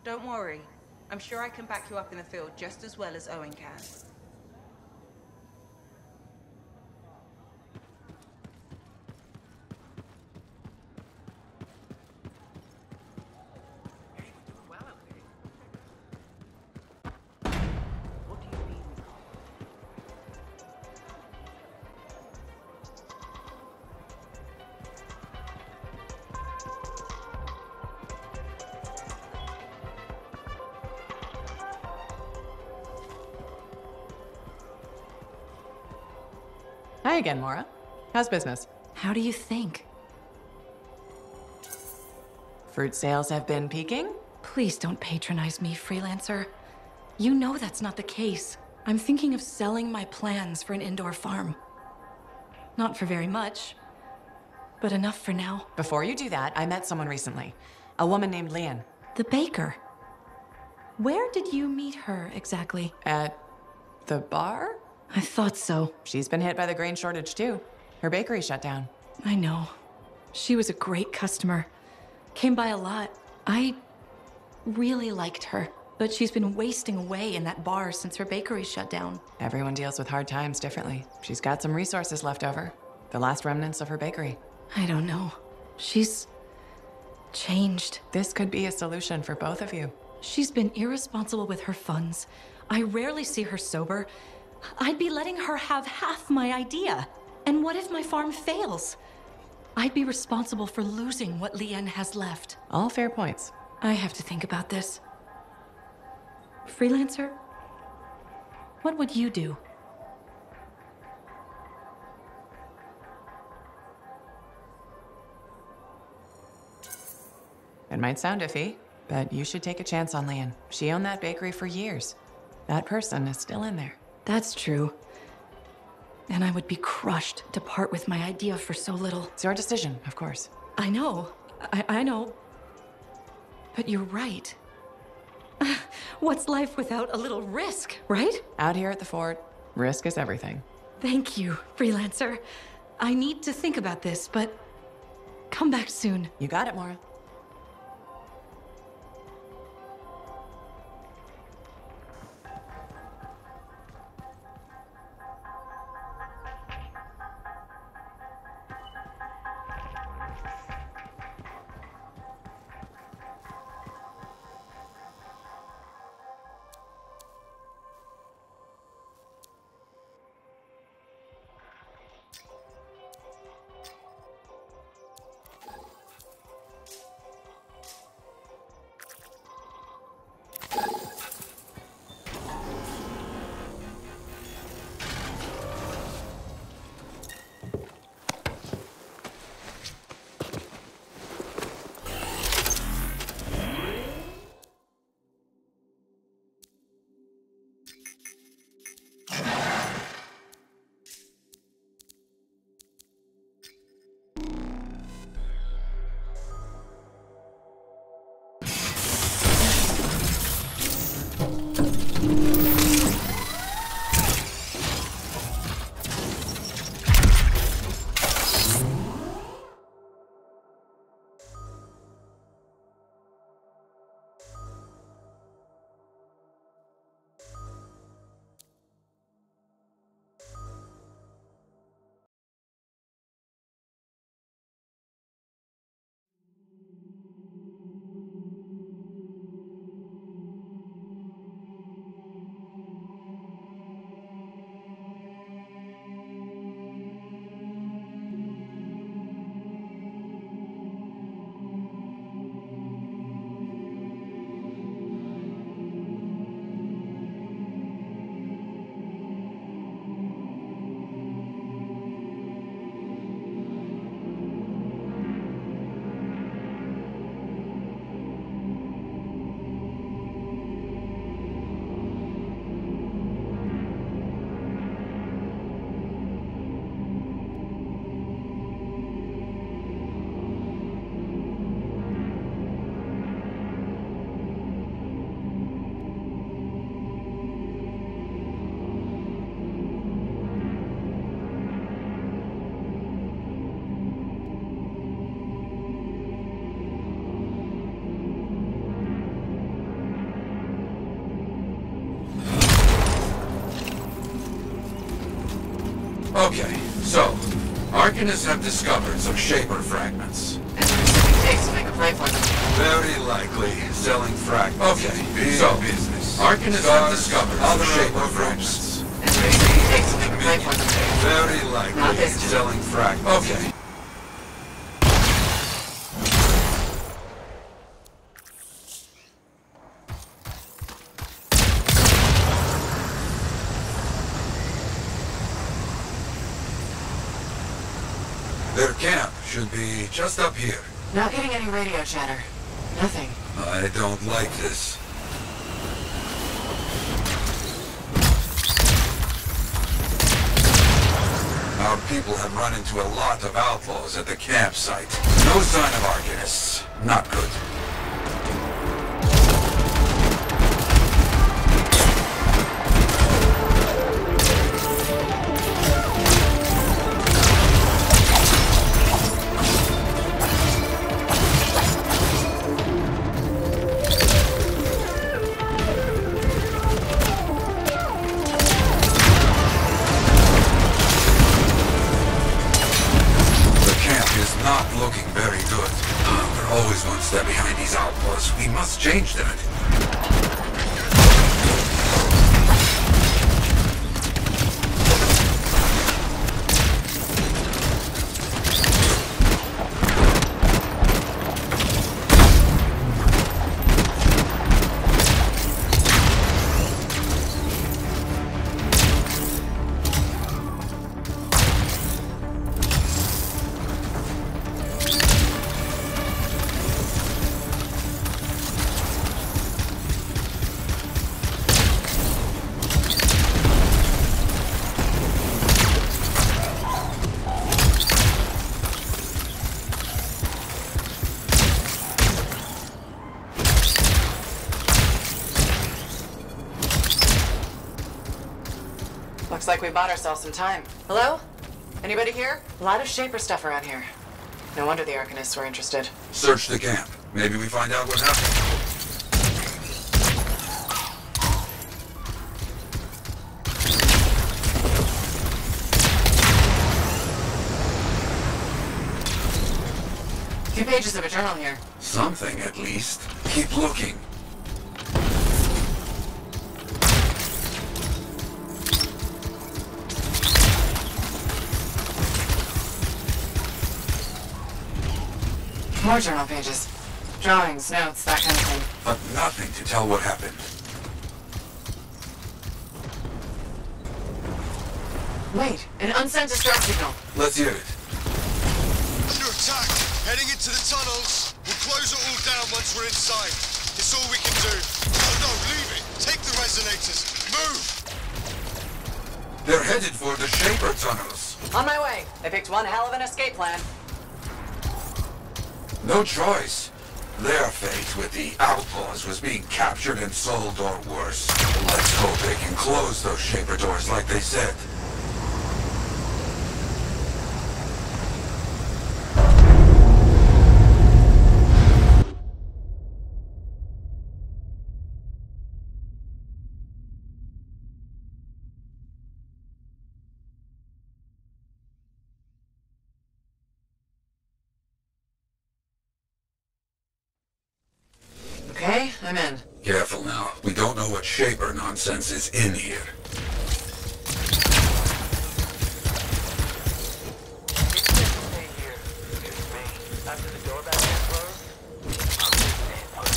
Don't worry. I'm sure I can back you up in the field just as well as Owen can. Hi again, Maura. How's business? How do you think? Fruit sales have been peaking? Please don't patronize me, freelancer. You know that's not the case. I'm thinking of selling my plans for an indoor farm. Not for very much, but enough for now. Before you do that, I met someone recently. A woman named Leanne. The baker. Where did you meet her exactly? At the bar? I thought so. She's been hit by the grain shortage too. Her bakery shut down. I know. She was a great customer. Came by a lot. I really liked her, but she's been wasting away in that bar since her bakery shut down. Everyone deals with hard times differently. She's got some resources left over. The last remnants of her bakery. I don't know. She's changed. This could be a solution for both of you. She's been irresponsible with her funds. I rarely see her sober. I'd be letting her have half my idea. And what if my farm fails? I'd be responsible for losing what Leanne has left. All fair points. I have to think about this. Freelancer? What would you do? It might sound iffy, but you should take a chance on Leanne. She owned that bakery for years. That person is still in there. That's true. And I would be crushed to part with my idea for so little. It's your decision, of course. I know. I know. But you're right. What's life without a little risk, right? Out here at the fort, risk is everything. Thank you, freelancer. I need to think about this, but come back soon. You got it, Maura. Okay, so, Arcanists have discovered some Shaper fragments. And they're receiving takes to make a play for them. Very likely selling fragments. Okay, so, business. Arcanists have discovered some Shaper fragments. And they're receiving takes to make a play for them. Very Not likely this time. selling fragments. Okay. Their camp should be just up here. Not getting any radio chatter. Nothing. I don't like this. Our people have run into a lot of outlaws at the campsite. No sign of Arcanists. Not good. Not looking very good. We're always one step behind these outlaws. We must change that. Looks like we bought ourselves some time. Hello? Anybody here? A lot of Shaper stuff around here. No wonder the Arcanists were interested. Search the camp. Maybe we find out what happened. Two pages of a journal here. Something, at least. Keep looking. More journal pages. Drawings, notes, that kind of thing. But nothing to tell what happened. Wait, an unsent distress signal. Let's hear it. Under attack! Heading into the tunnels! We'll close it all down once we're inside. It's all we can do. No, leave it! Take the resonators! Move! They're headed for the Shaper tunnels. On my way. They picked one hell of an escape plan. No choice. Their fate with the outlaws was being captured and sold or worse. Let's hope they can close those Shaper doors like they said. Okay, I'm in. Careful now. We don't know what Shaper nonsense is in here. Stay here. It's me. After the door back is closed, I'm just staying put.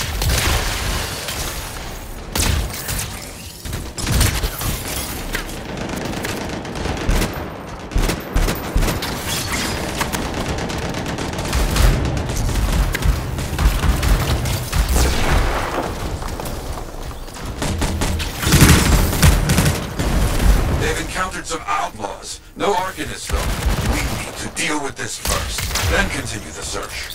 Encountered some outlaws. No Arcanists, though. We need to deal with this first, then continue the search.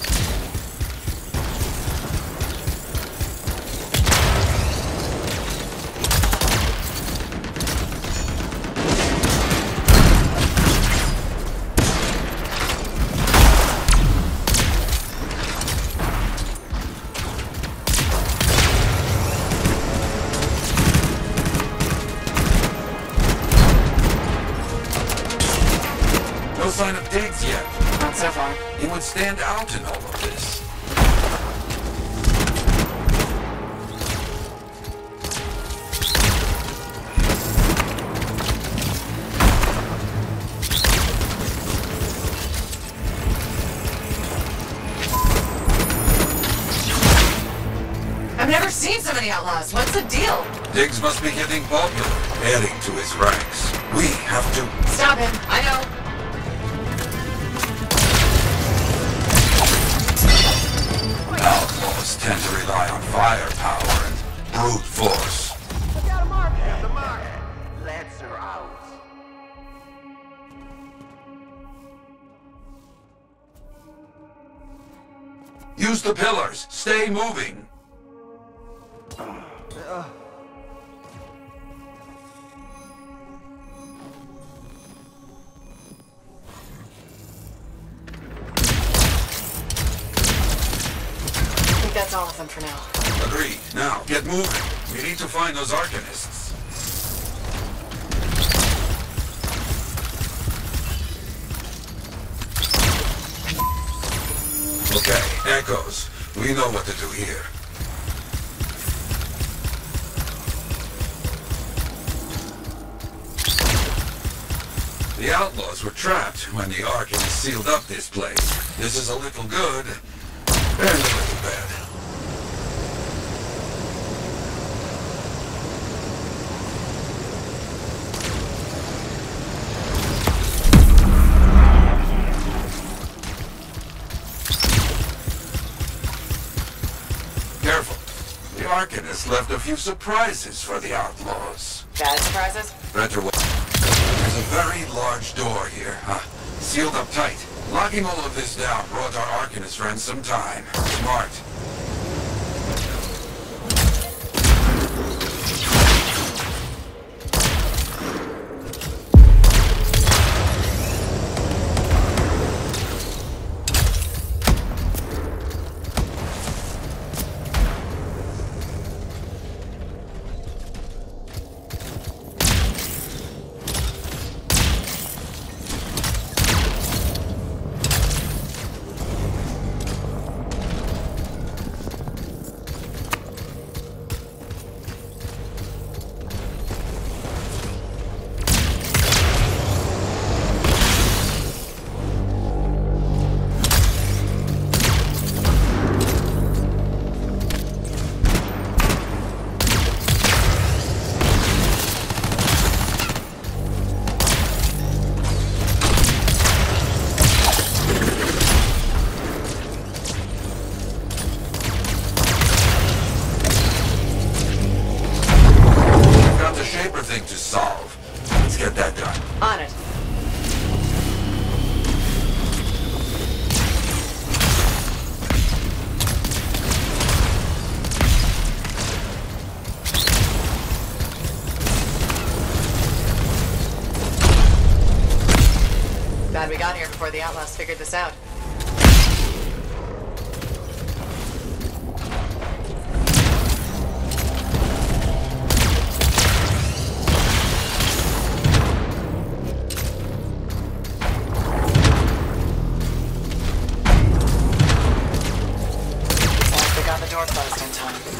sign of Diggs yet. Not so far. He would stand out in all of this. I've never seen so many outlaws. What's the deal? Diggs must be getting popular, adding to his ranks. We have to... Stop him. I know. Outlaws tend to rely on firepower and brute force. The mark. Let's her out. Use the pillars. Stay moving. I think that's all of them for now. Agreed. Now, get moving. We need to find those Arcanists. Okay, Echoes. We know what to do here. The outlaws were trapped when the Arcanists sealed up this place. This is a little good and a little bad. Careful. The Arcanists left a few surprises for the outlaws. Bad surprises? Better way. There's a very large door here, sealed up tight. Locking all of this down brought our Arcanist friends some time. Smart. On it. Glad we got here before the outlaws figured this out.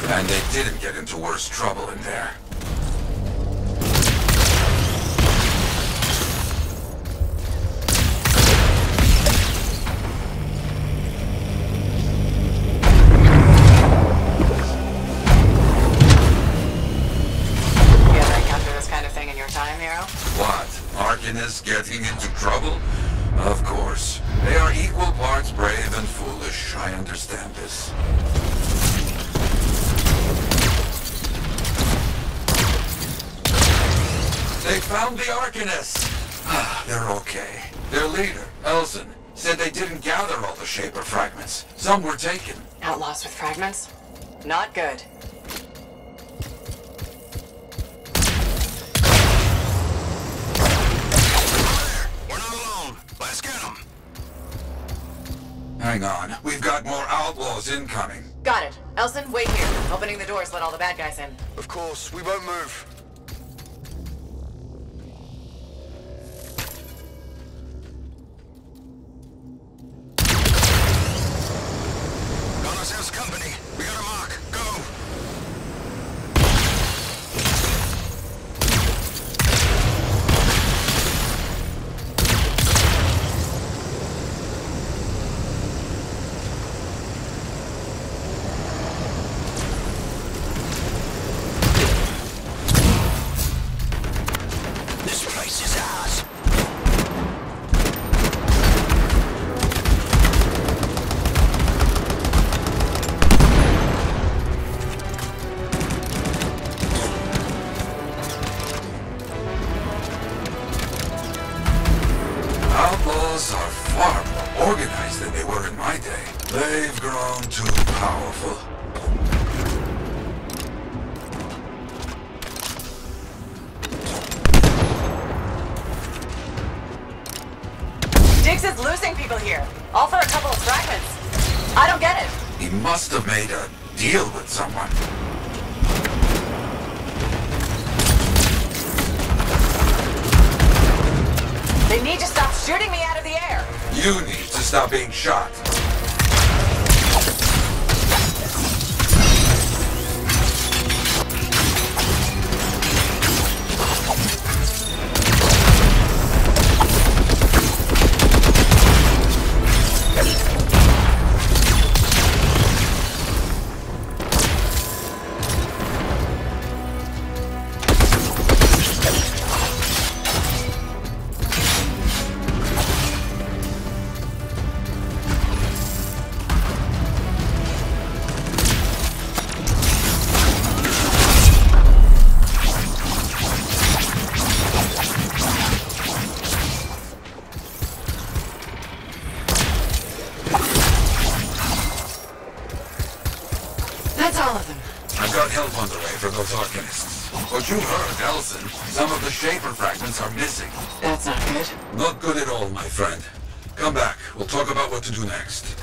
And they didn't get into worse trouble in there. You ever encounter this kind of thing in your time, Hero? What? Arcanists getting into trouble? Of course. They are equal parts brave and foolish. I understand this. They found the Arcanists! They're okay. Their leader, Elson, said they didn't gather all the Shaper fragments. Some were taken. Outlaws with fragments? Not good. We're not alone. Let's get them. Hang on. We've got more outlaws incoming. Got it. Elson, wait here. Opening the doors let all the bad guys in. Of course, we won't move. here. All for a couple of fragments. I don't get it. He must have made a deal with someone. They need to stop shooting me out of the air. You need to stop being shot. That's all of them. I've got help on the way for those Arcanists. What you heard, Elson, some of the Shaper fragments are missing. That's not good. Not good at all, my friend. Come back. We'll talk about what to do next.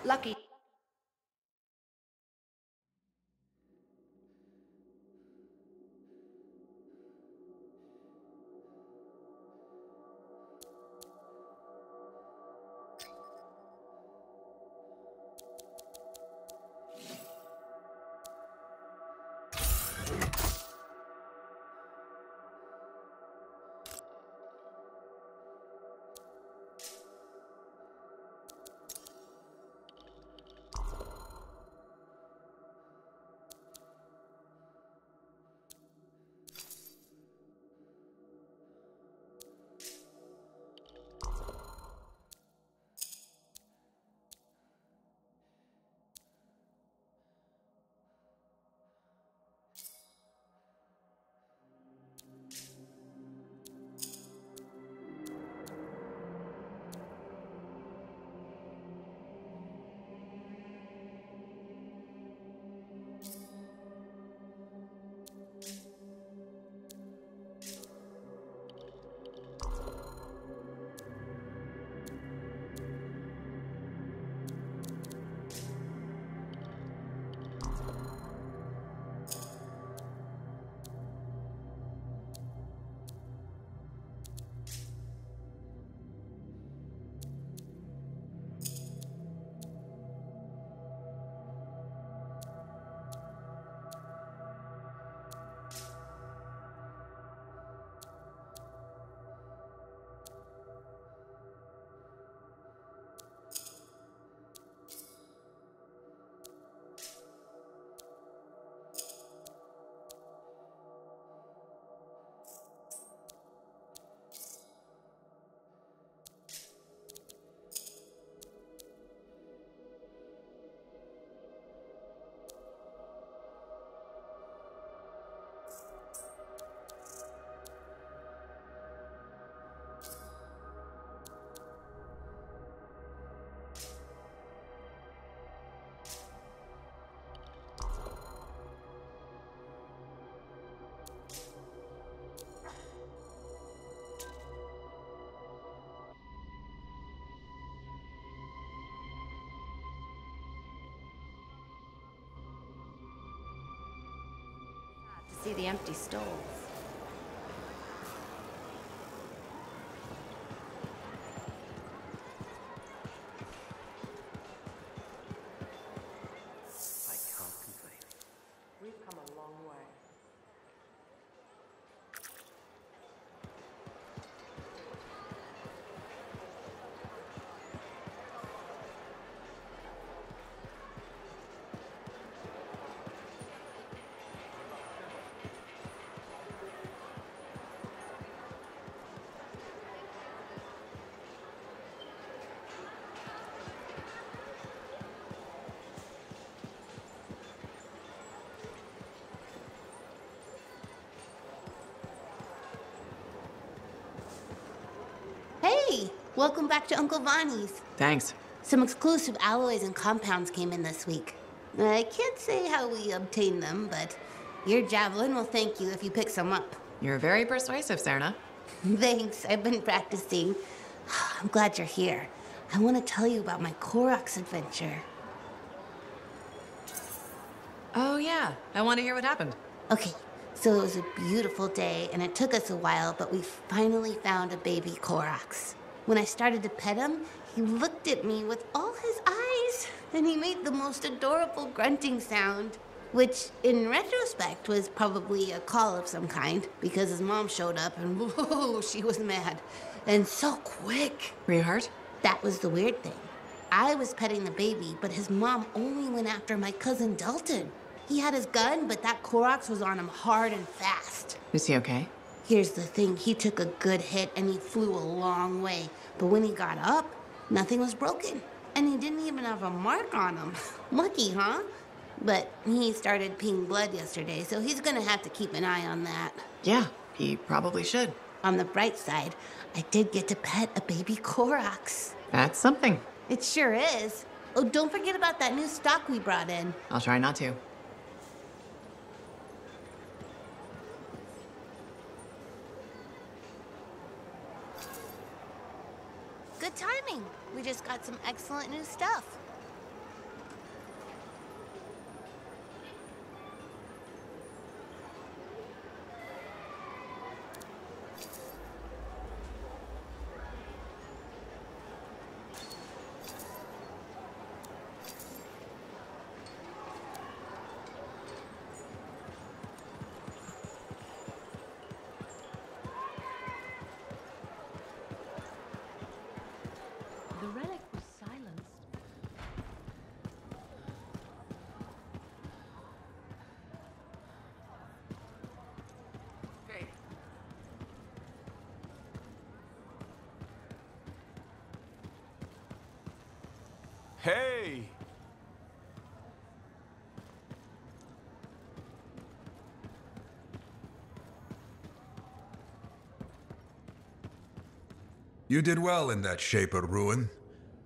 Lucky. see the empty stalls. I can't complain. We've come a long way. Hey, welcome back to Uncle Vonnie's. Thanks. Some exclusive alloys and compounds came in this week. I can't say how we obtained them, but your javelin will thank you if you pick some up. You're very persuasive, Serna. Thanks, I've been practicing. I'm glad you're here. I want to tell you about my Koroks adventure. Oh, yeah. I want to hear what happened. Okay, so it was a beautiful day, and it took us a while, but we finally found a baby Koroks. When I started to pet him, he looked at me with all his eyes, and he made the most adorable grunting sound, which, in retrospect, was probably a call of some kind, because his mom showed up, and whoa, she was mad. And so quick. Were you hurt? That was the weird thing. I was petting the baby, but his mom only went after my cousin Dalton. He had his gun, but that Koroks was on him hard and fast. Is he okay? Here's the thing, he took a good hit and he flew a long way. But when he got up, nothing was broken. And he didn't even have a mark on him. Lucky, huh? But he started peeing blood yesterday, so he's gonna have to keep an eye on that. Yeah, he probably should. On the bright side, I did get to pet a baby Koroks. That's something. It sure is. Oh, don't forget about that new stock we brought in. I'll try not to. Good timing. We just got some excellent new stuff. The relic was silenced. Hey, Hey! You did well in that Shaper ruin.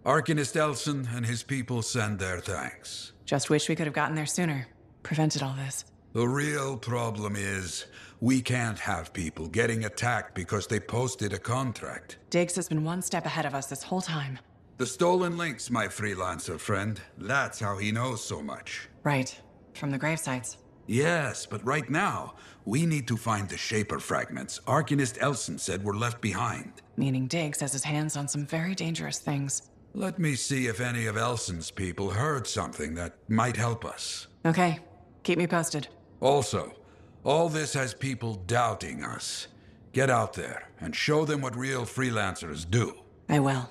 Arcanist Elson and his people send their thanks. Just wish we could have gotten there sooner. Prevented all this. The real problem is, we can't have people getting attacked because they posted a contract. Diggs has been one step ahead of us this whole time. The stolen links, my freelancer friend. That's how he knows so much. Right. From the grave sites. Yes, but right now, we need to find the Shaper fragments Arcanist Elson said were left behind. Meaning Diggs has his hands on some very dangerous things. Let me see if any of Elson's people heard something that might help us. Okay. Keep me posted. Also, all this has people doubting us. Get out there and show them what real freelancers do. I will.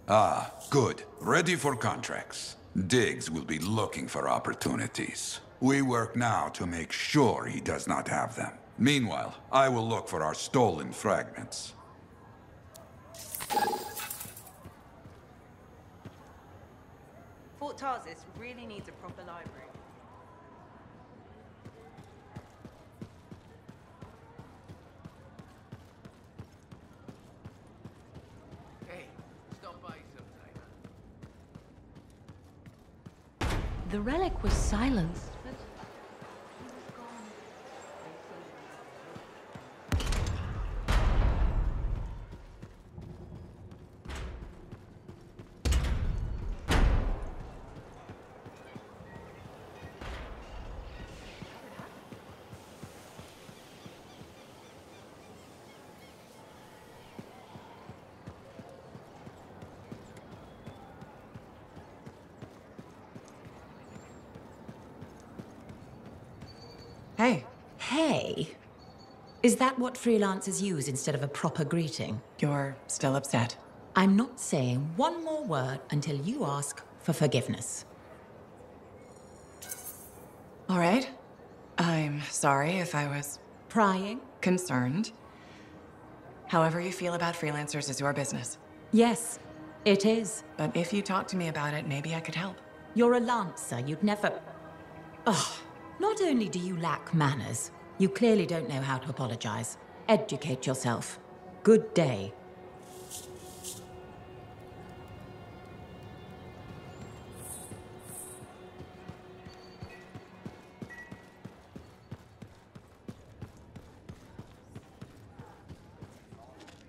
Ah, good. Ready for contracts. Diggs will be looking for opportunities. We work now to make sure he does not have them. Meanwhile, I will look for our stolen fragments. Fort Tarsis really needs a proper library. hey, stop by sometime. The relic was silenced, but he was gone. Hey, Hey. Is that what freelancers use instead of a proper greeting? you're still upset. I'm not saying one more word until you ask for forgiveness. All right. I'm sorry if I was Prying? concerned. However you feel about freelancers is your business. Yes, it is. But if you talk to me about it, maybe I could help. You're a lancer. You'd never... Ugh. Not only do you lack manners, you clearly don't know how to apologize. Educate yourself. Good day.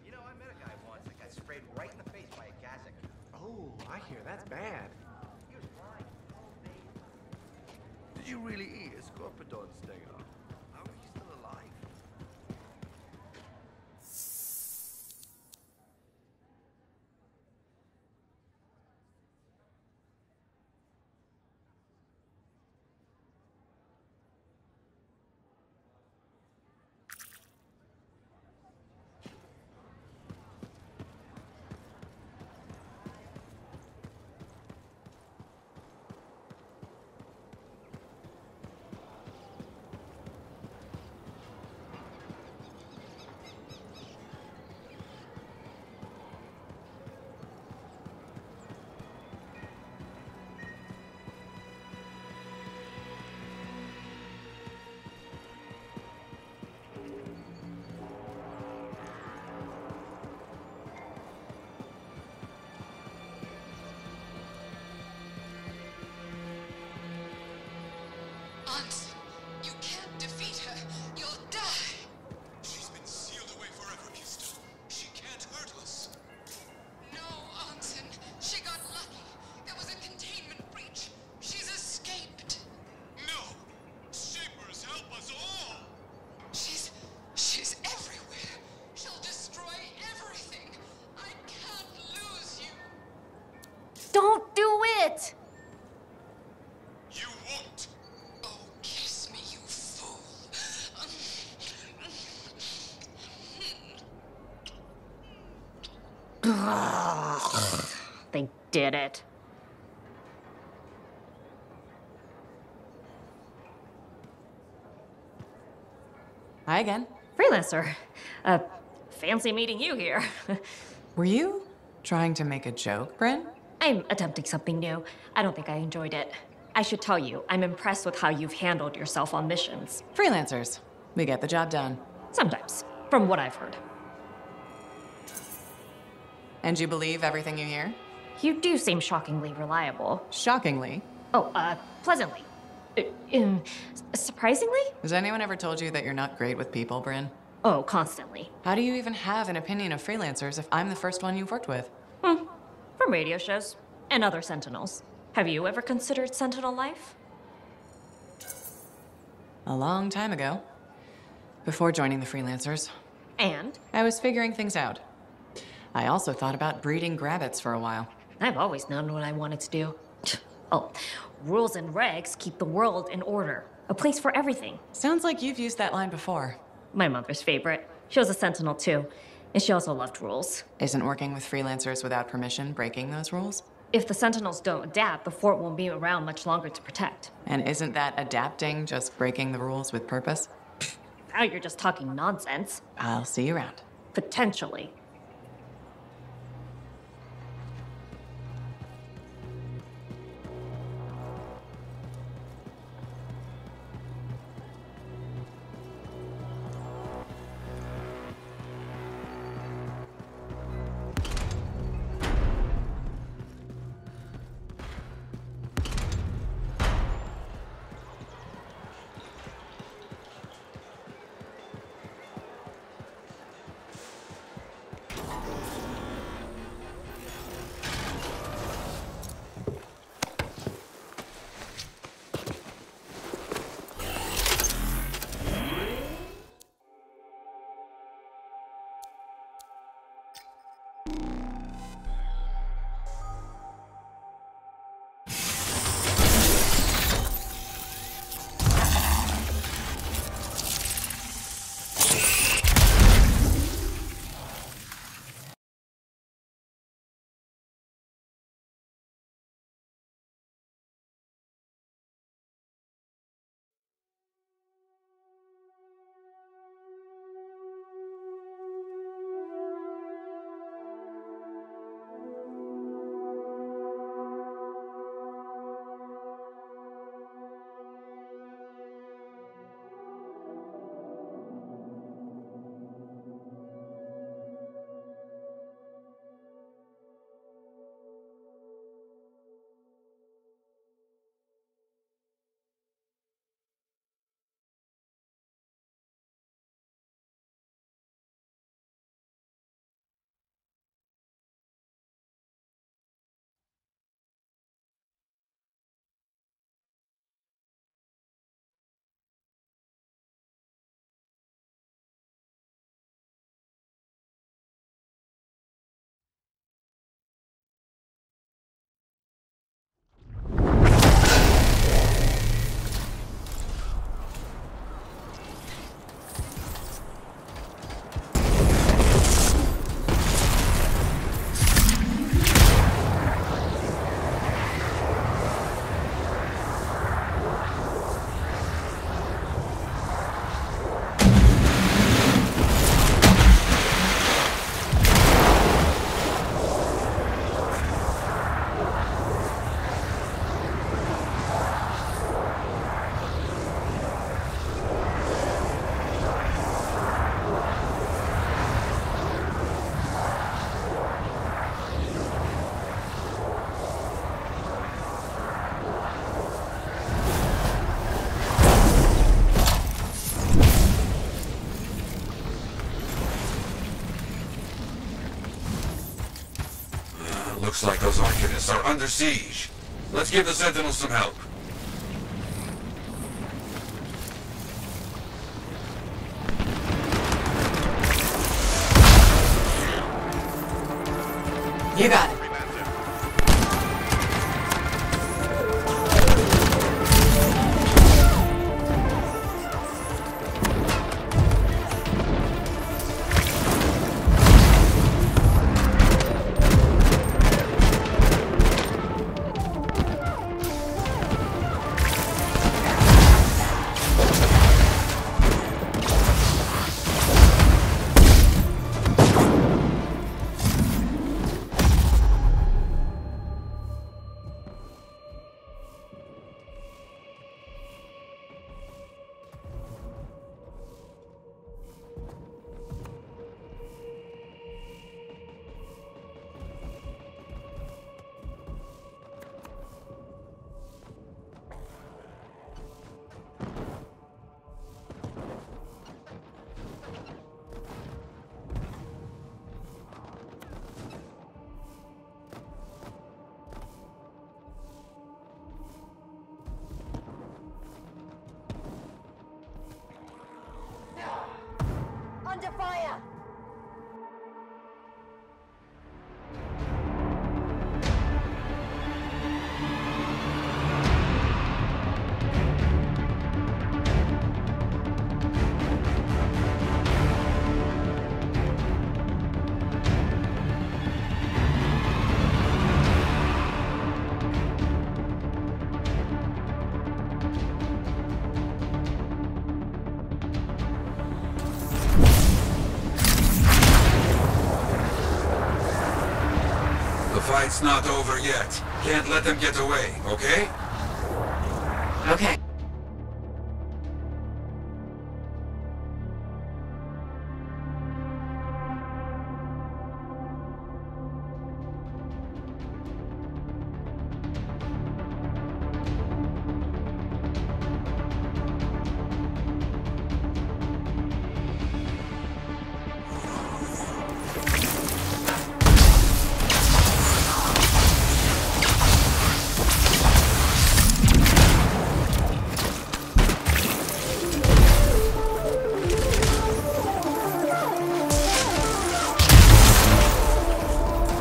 You know, I met a guy once that got sprayed right in the face by a Gazak. Oh, I hear that's bad. He was blind all day. Did you really eat a scorpidon stinger? How are you still alive? Aunt, you can't defeat her. You'll die. She's been sealed away forever, Kista. She can't hurt us. No, Anson. She got lucky. There was a containment breach. She's escaped. No! Shapers, help us all! She's everywhere. She'll destroy everything. I can't lose you. Don't do it! You won't! Oh, kiss me, you fool. They did it. Hi again. Freelancer. Fancy meeting you here. Were you trying to make a joke, Bryn? I'm attempting something new. I don't think I enjoyed it. I should tell you, I'm impressed with how you've handled yourself on missions. Freelancers. We get the job done. Sometimes, from what I've heard. And you believe everything you hear? You do seem shockingly reliable. Shockingly. Oh, pleasantly. Surprisingly? Has anyone ever told you that you're not great with people, Bryn? Oh, constantly. How do you even have an opinion of freelancers if I'm the first one you've worked with? From radio shows and other Sentinels. Have you ever considered Sentinel life? A long time ago. Before joining the freelancers. And? I was figuring things out. I also thought about breeding grabbits for a while. I've always known what I wanted to do. Oh, rules and regs keep the world in order. A place for everything. Sounds like you've used that line before. My mother's favorite. She was a Sentinel too, and she also loved rules. Isn't working with freelancers without permission breaking those rules? If the Sentinels don't adapt, the fort won't be around much longer to protect. And isn't that adapting just breaking the rules with purpose? Now you're just talking nonsense. I'll see you around. Potentially. Looks like those Arcanists are under siege. Let's give the Sentinels some help. You got it. Under fire! The fight's not over yet. Can't let them get away, okay? Okay.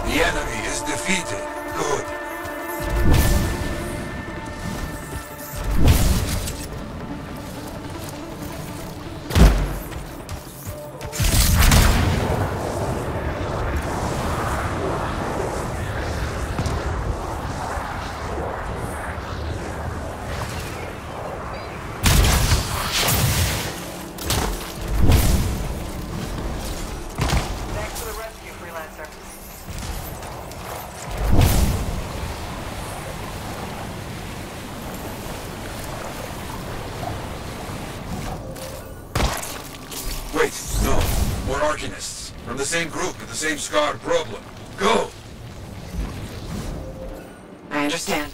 The enemy is defeated. Good. Thanks for the rescue, Freelancer. Wait, no. More Arcanists. From the same group with the same scarred problem. Go! I understand.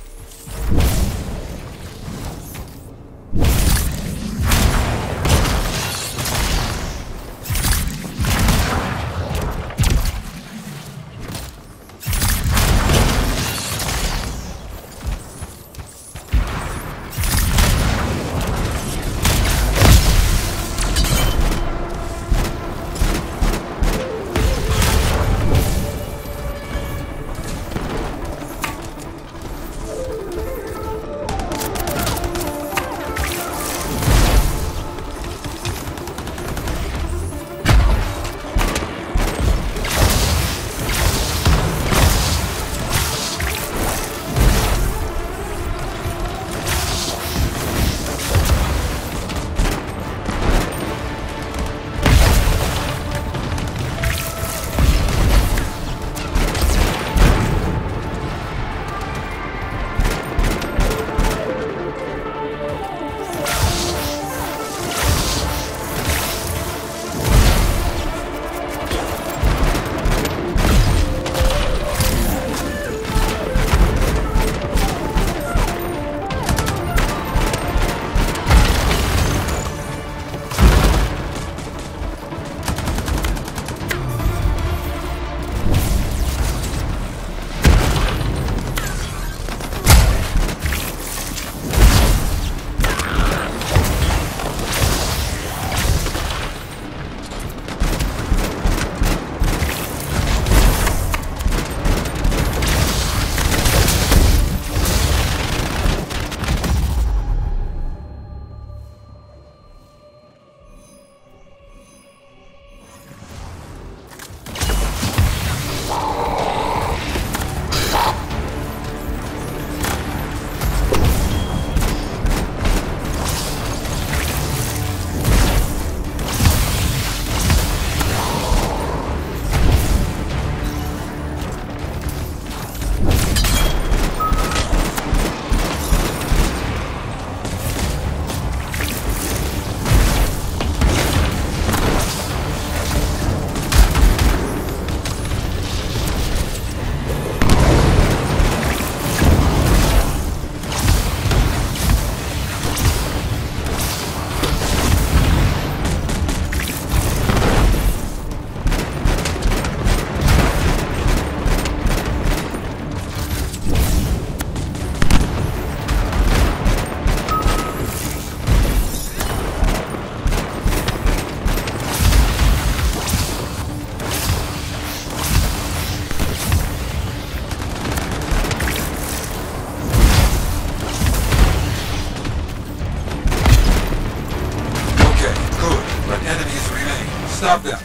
stop them.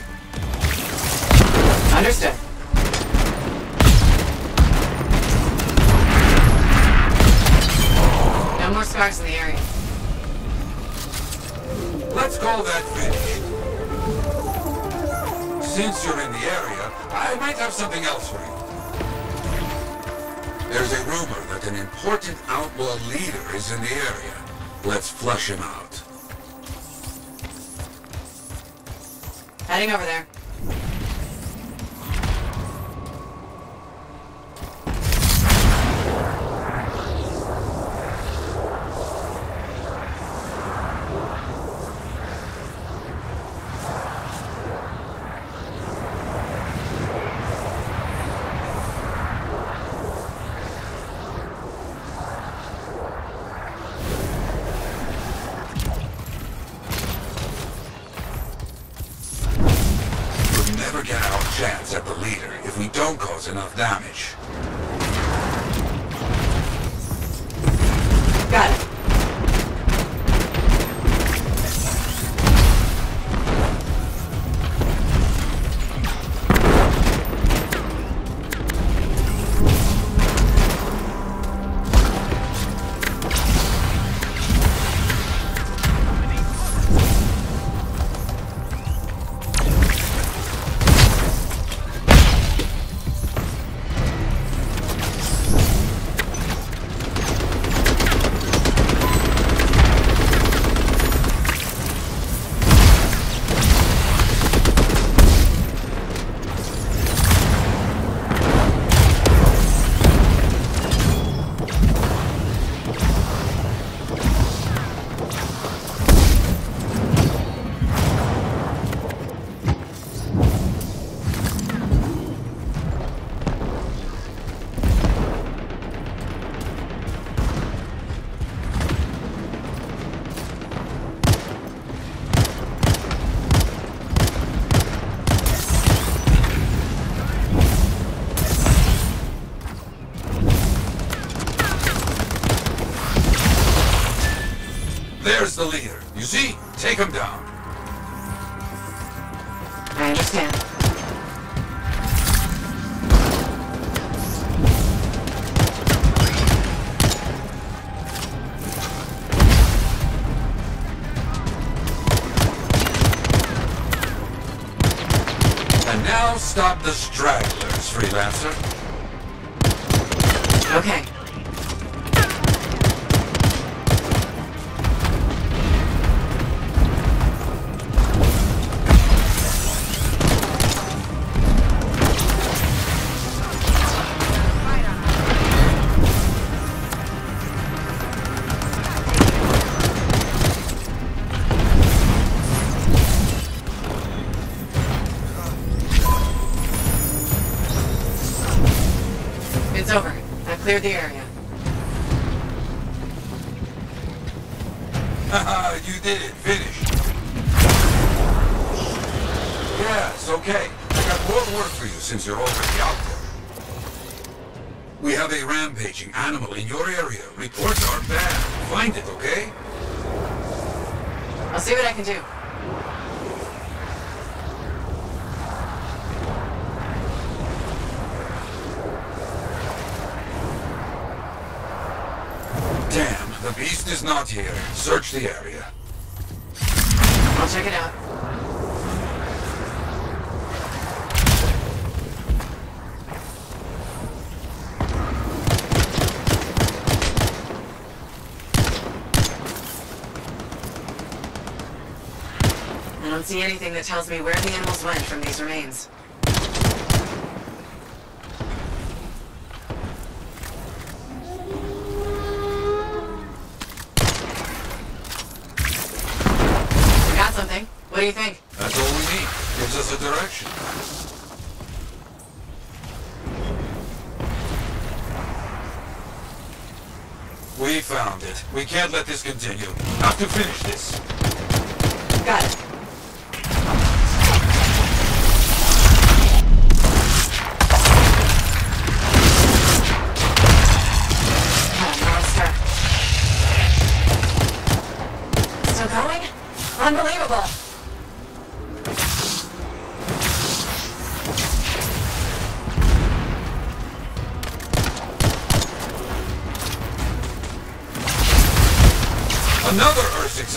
Understood. No more scars in the area. Let's call that finished. Since you're in the area, I might have something else for you. There's a rumor that an important outlaw leader is in the area. Let's flush him out. Heading over there. Never get our chance at the leader if we don't cause enough damage. Got it. There's the leader. You see? Take him down. I understand. And now stop the stragglers, freelancer. Okay. It's over. I've cleared the area. Haha, you did it. Finished. Yes, okay. I got more work for you since you're already out there. We have a rampaging animal in your area. Reports are bad. Find it, okay? I'll see what I can do. Damn, the beast is not here. Search the area. I'll check it out. I don't see anything that tells me where the animals went from these remains. Got something. What do you think? That's all we need. Gives us a direction. We found it. We can't let this continue. Have to finish this. Got it. Still going? Unbelievable.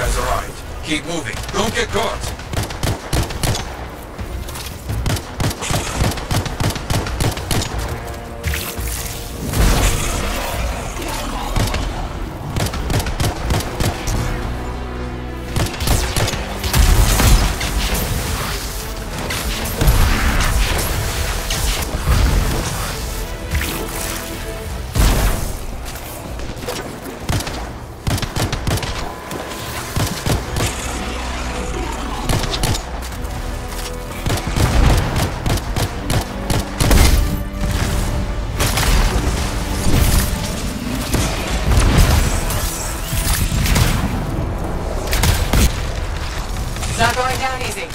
has arrived. Keep moving. Don't get caught. Not going down easy.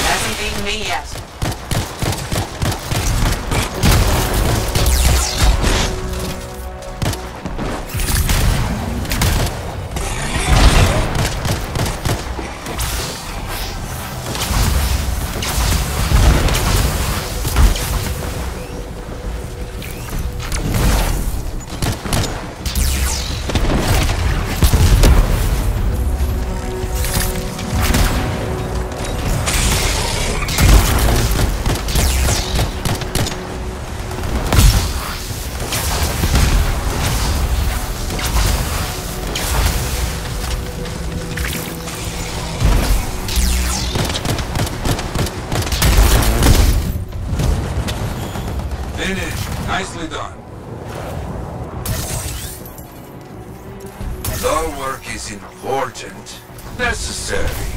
Hasn't beaten me yet. Finish. Nicely done. The work is important. Necessary.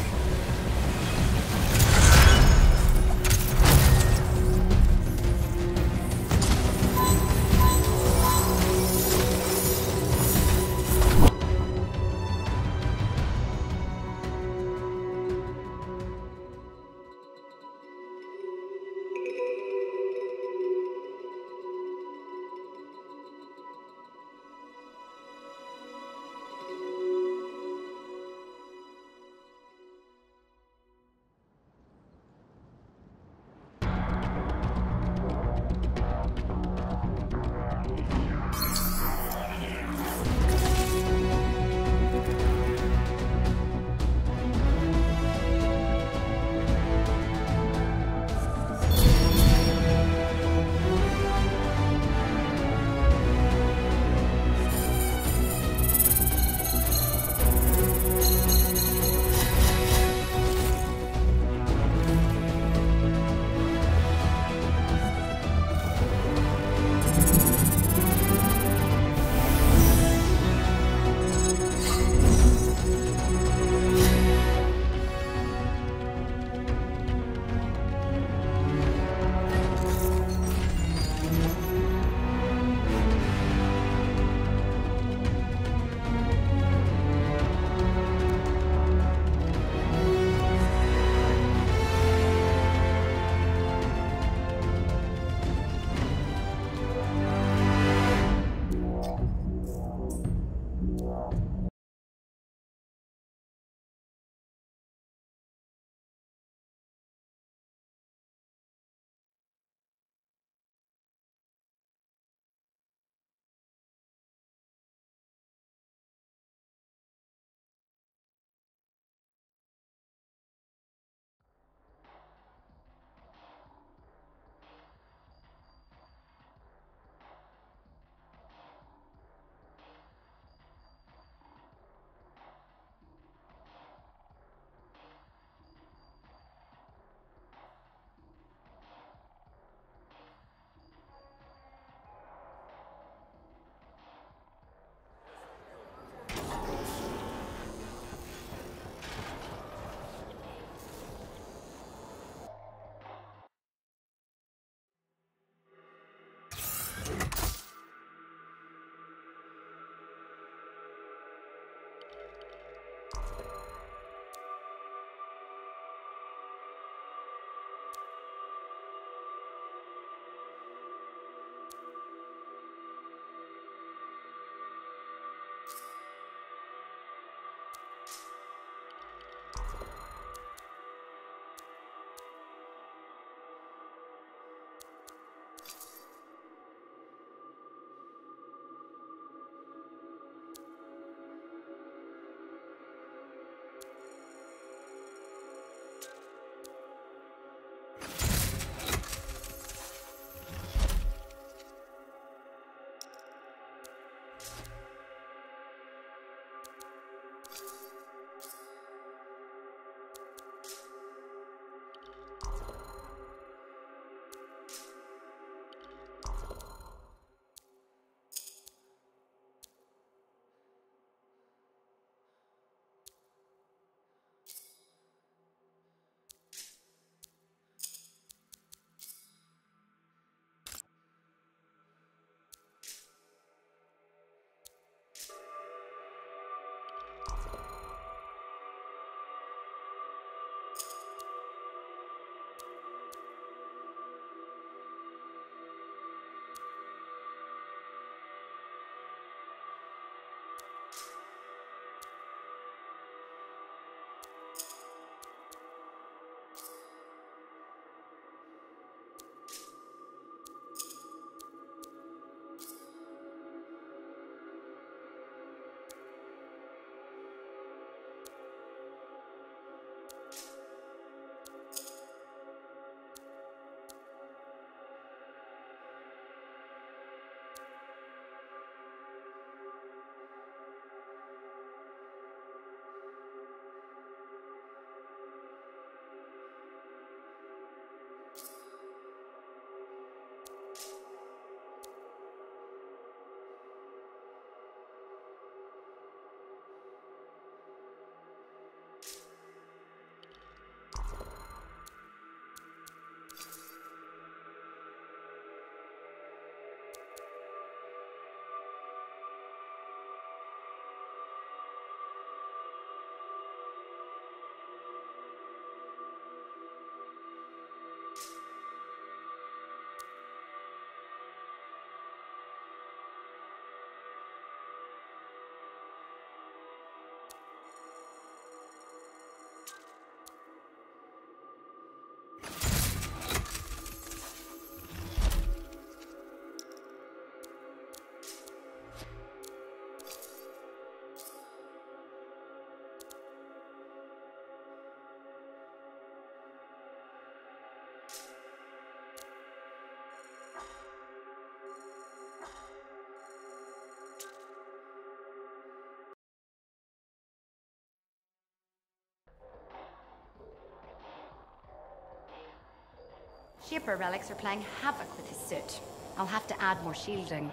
Shaper relics are playing havoc with his suit. I'll have to add more shielding.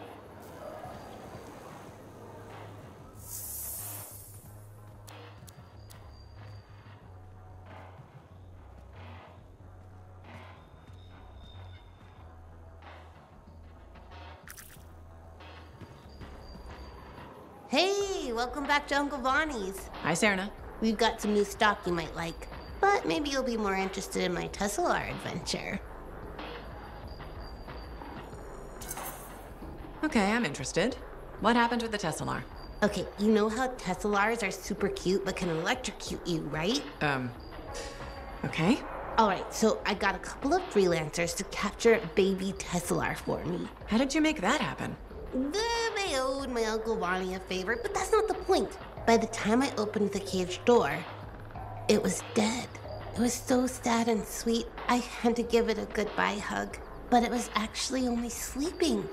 Hey, welcome back to Uncle Bonnie's. Hi, Serna. We've got some new stock you might like, but maybe you'll be more interested in my Tesselar adventure. Okay, I'm interested. What happened with the Tesselar? Okay, you know how Tessellars are super cute but can electrocute you, right? Okay. Alright, so I got a couple of freelancers to capture a baby Tesselar for me. How did you make that happen? They owed my Uncle Bonnie a favor, but that's not the point. By the time I opened the cage door, it was dead. It was so sad and sweet, I had to give it a goodbye hug. But it was actually only sleeping,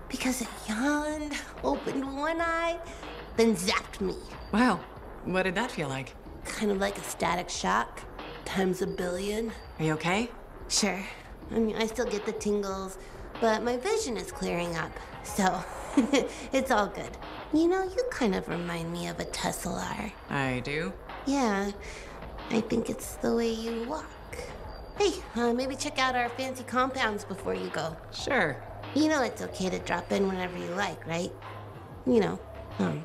because it yawned, opened one eye, then zapped me. Wow, what did that feel like? Kind of like a static shock, times a billion. Are you okay? Sure. I mean, I still get the tingles, but my vision is clearing up, so it's all good. You know, you kind of remind me of a Tesselar. I do? Yeah, I think it's the way you walk. Hey, maybe check out our fancy compounds before you go. Sure. You know it's okay to drop in whenever you like, right? You know,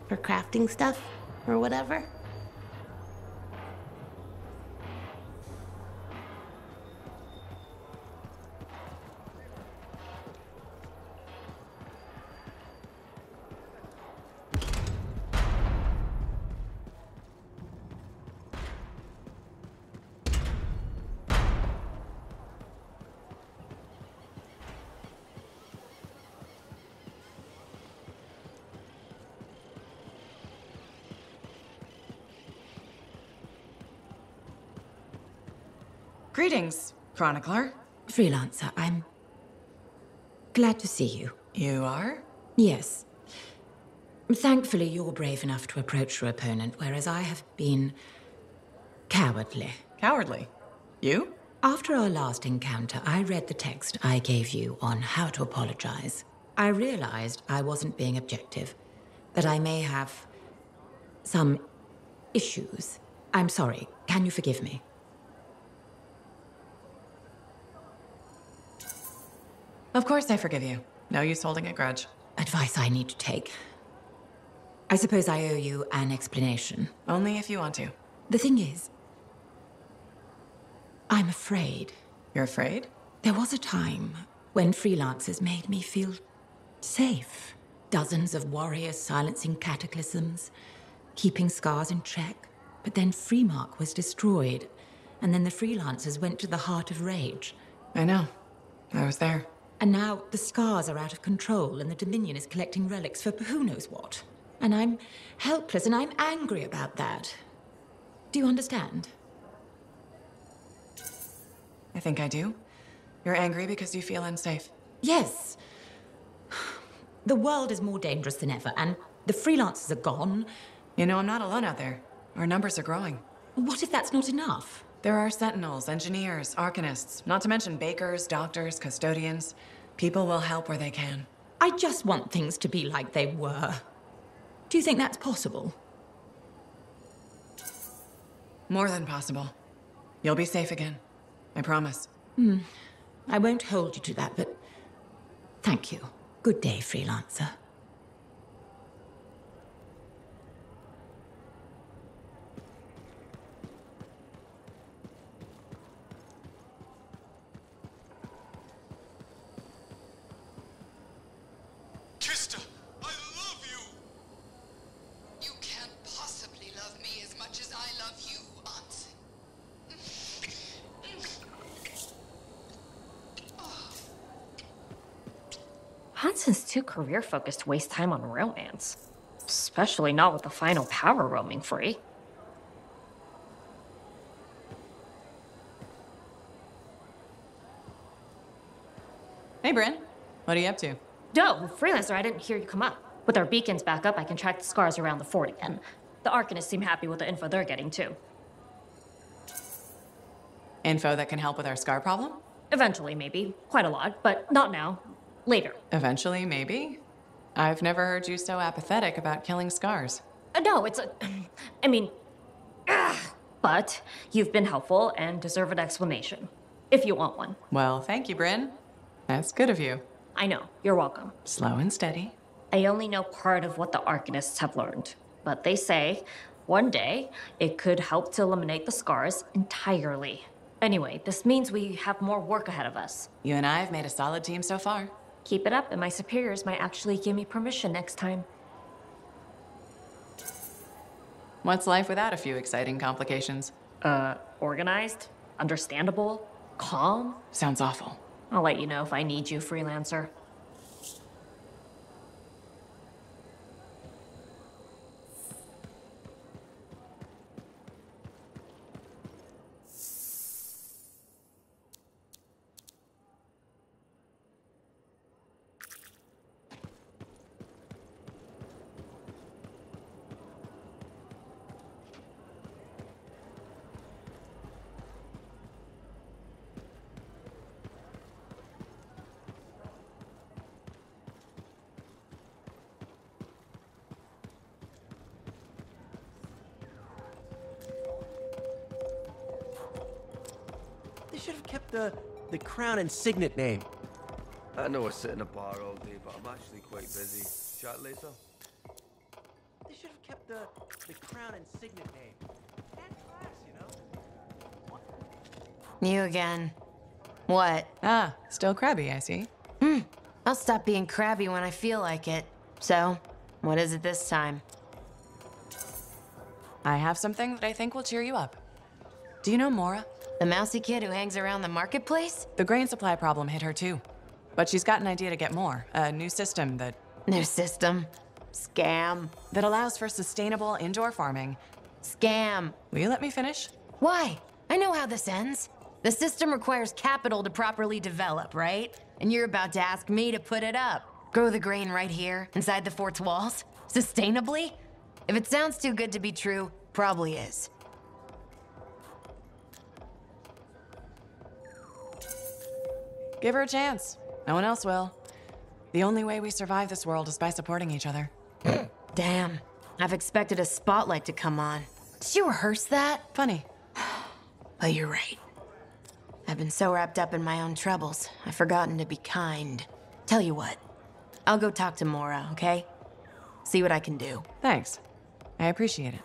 for crafting stuff or whatever. Greetings, Chronicler. Freelancer, I'm glad to see you. You are? Yes. Thankfully, you're brave enough to approach your opponent, whereas I have been cowardly. Cowardly? You? After our last encounter, I read the text I gave you on how to apologize. I realized I wasn't being objective, that I may have some issues. I'm sorry. Can you forgive me? Of course I forgive you. No use holding a grudge. Advice I need to take. I suppose I owe you an explanation. Only if you want to. The thing is, I'm afraid. You're afraid? There was a time when freelancers made me feel safe. Dozens of warriors silencing cataclysms, keeping scars in check. But then Freemark was destroyed, and then the freelancers went to the heart of rage. I know. I was there. And now the scars are out of control, and the Dominion is collecting relics for who knows what. And I'm helpless, and I'm angry about that. Do you understand? I think I do. You're angry because you feel unsafe. Yes. The world is more dangerous than ever, and the freelancers are gone. You know, I'm not alone out there. Our numbers are growing. What if that's not enough? There are sentinels, engineers, arcanists, not to mention bakers, doctors, custodians. People will help where they can. I just want things to be like they were. Do you think that's possible? More than possible. You'll be safe again. I promise. I won't hold you to that, but thank you. Good day, freelancer. Kista, I love you! You can't possibly love me as much as I love you, Anthem. Hanson's too career-focused to waste time on romance. Especially not with the final power roaming free. Hey, Bryn. What are you up to? No, freelancer, I didn't hear you come up. With our beacons back up, I can track the scars around the fort again. The Arcanists seem happy with the info they're getting, too. Info that can help with our scar problem? Eventually, maybe. Quite a lot, but not now. Later. Eventually, maybe? I've never heard you so apathetic about killing scars. No, it's a... I mean... But you've been helpful and deserve an explanation. If you want one. Well, thank you, Bryn. That's good of you. I know. You're welcome. Slow and steady. I only know part of what the Arcanists have learned. But they say, one day, it could help to eliminate the scars entirely. Anyway, this means we have more work ahead of us. You and I have made a solid team so far. Keep it up, and my superiors might actually give me permission next time. What's life without a few exciting complications? Organized, understandable, calm. Sounds awful. I'll let you know if I need you, freelancer. They should have kept the crown and signet name. I know I sit in a bar all day, but I'm actually quite busy. Chat later? They should have kept the crown and signet name. And class, you know? You again. What? Ah, still crabby, I see. I'll stop being crabby when I feel like it. So, what is it this time? I have something that I think will cheer you up. Do you know Mora? The mousy kid who hangs around the marketplace? The grain supply problem hit her too. But she's got an idea to get more. A new system that... New system? Scam. That allows for sustainable indoor farming. Scam. Will you let me finish? Why? I know how this ends. The system requires capital to properly develop, right? And you're about to ask me to put it up. Grow the grain right here, inside the fort's walls? Sustainably? If it sounds too good to be true, probably is. Give her a chance. No one else will. The only way we survive this world is by supporting each other. Damn. I've expected a spotlight to come on. Did you rehearse that? Funny. But you're right. I've been so wrapped up in my own troubles, I've forgotten to be kind. Tell you what, I'll go talk to Mora, okay? See what I can do. Thanks. I appreciate it.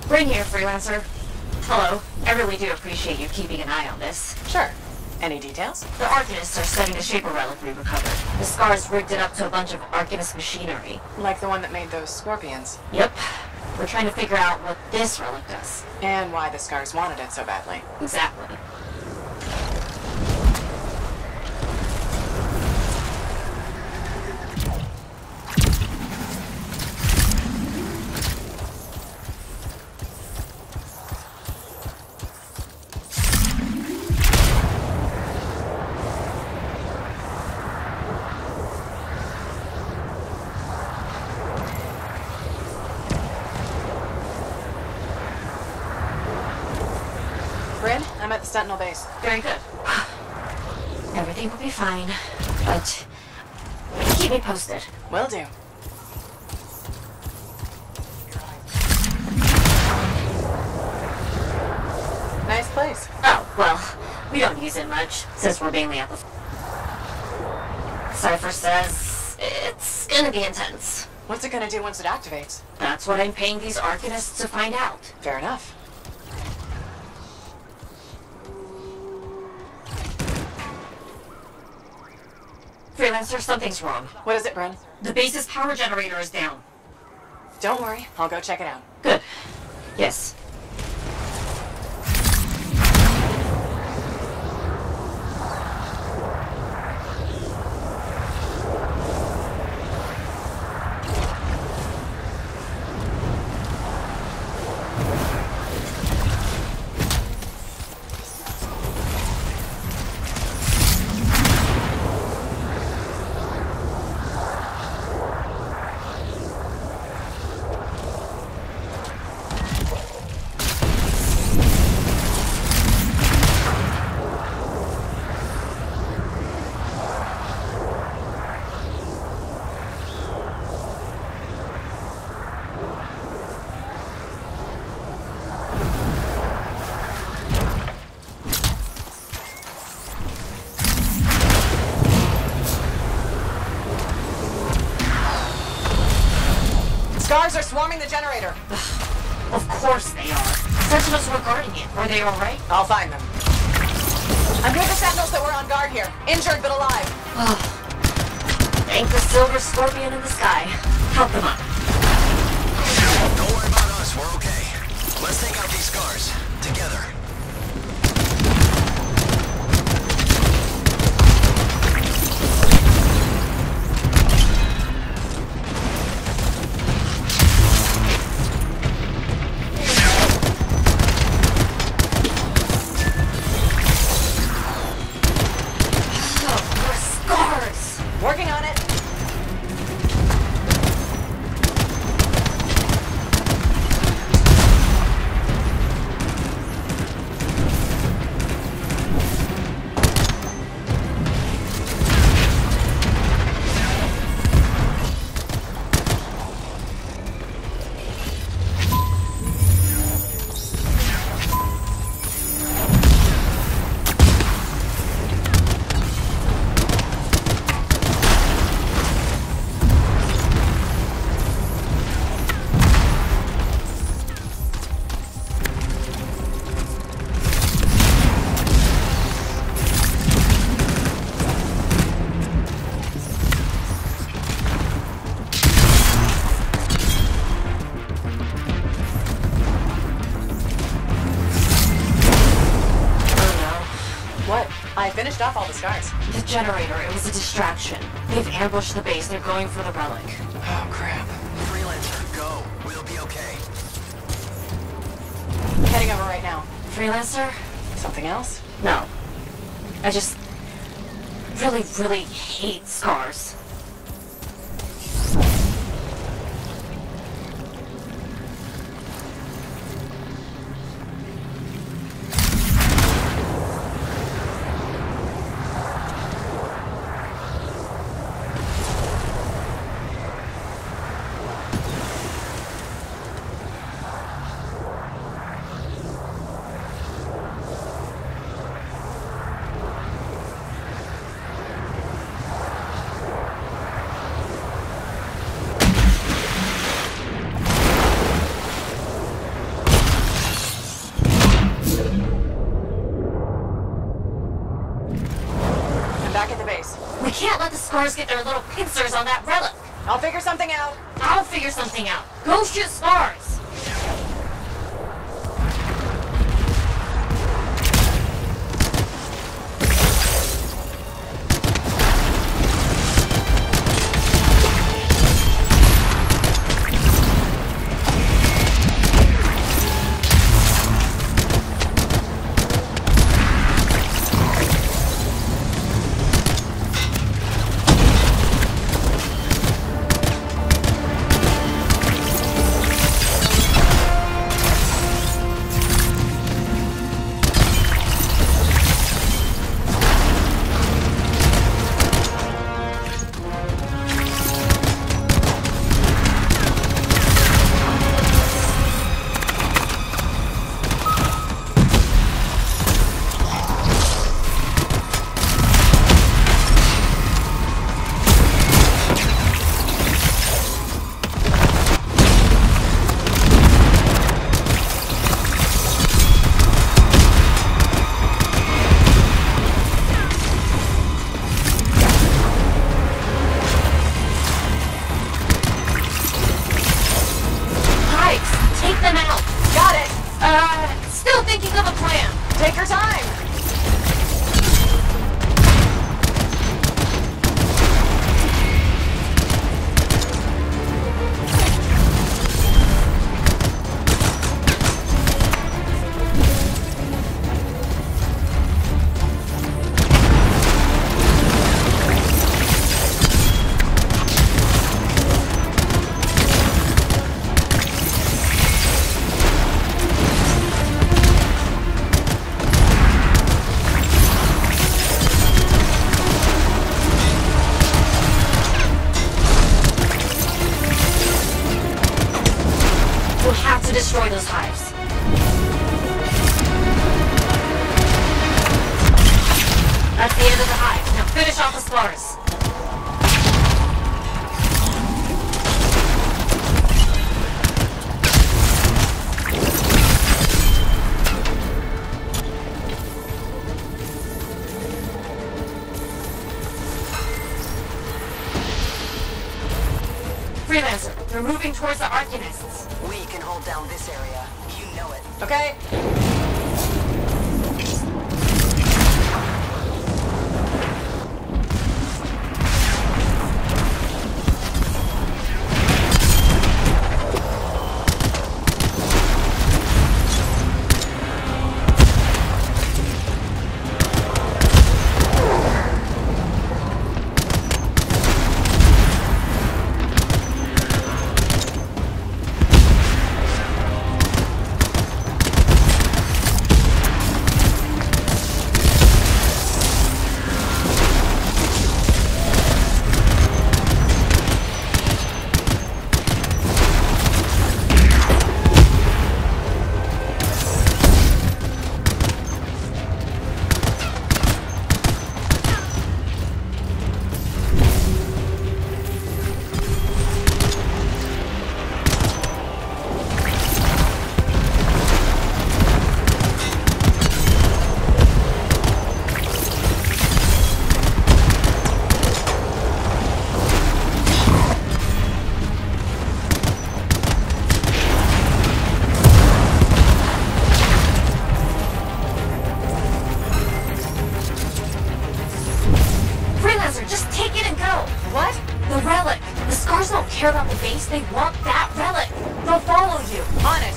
Bryn here, Freelancer. Hello. I really do appreciate you keeping an eye on this. Sure. Any details? The Arcanists are studying a Shaper relic we recovered. The Scars rigged it up to a bunch of Arcanist machinery. Like the one that made those scorpions? Yep. We're trying to figure out what this relic does. And why the Scars wanted it so badly. Exactly. I'm at the Sentinel base. Very good. Everything will be fine, but keep me posted. Will do. Nice place. Oh, well, we don't use it much, since we're mainly at the... Cypher says it's gonna be intense. What's it gonna do once it activates? That's what I'm paying these Arcanists to find out. Fair enough. Freelancer, something's wrong. What is it, Bryn? The base's power generator is down. Don't worry, I'll go check it out. Good. Yes. Scars are swarming the generator. Of course they are. Sentinels were guarding it. Are they alright? I'll find them. I'm with the sentinels that were on guard here. Injured but alive. Thank the silver scorpion in the sky. Help them up. Don't worry about us. We're okay. Let's take out these scars. Together. Working on it. I finished off all the scars. The generator, it was a distraction. They've ambushed the base. They're going for the relic. Oh, crap. Freelancer, go. We'll be okay. Heading over right now. Freelancer? Something else? No. I just really, really hate scars. Back at the base. We can't let the scars get their little pincers on that relic. I'll figure something out. I'll figure something out. Go shoot scars. Take your time! Destroy those hives. That's the end of the hive. Now finish off the spars. Freelancer, they're moving towards the Arcanists. We can hold down this area. You know it. Okay. Care about the base, they want that relic. They'll follow you. On it.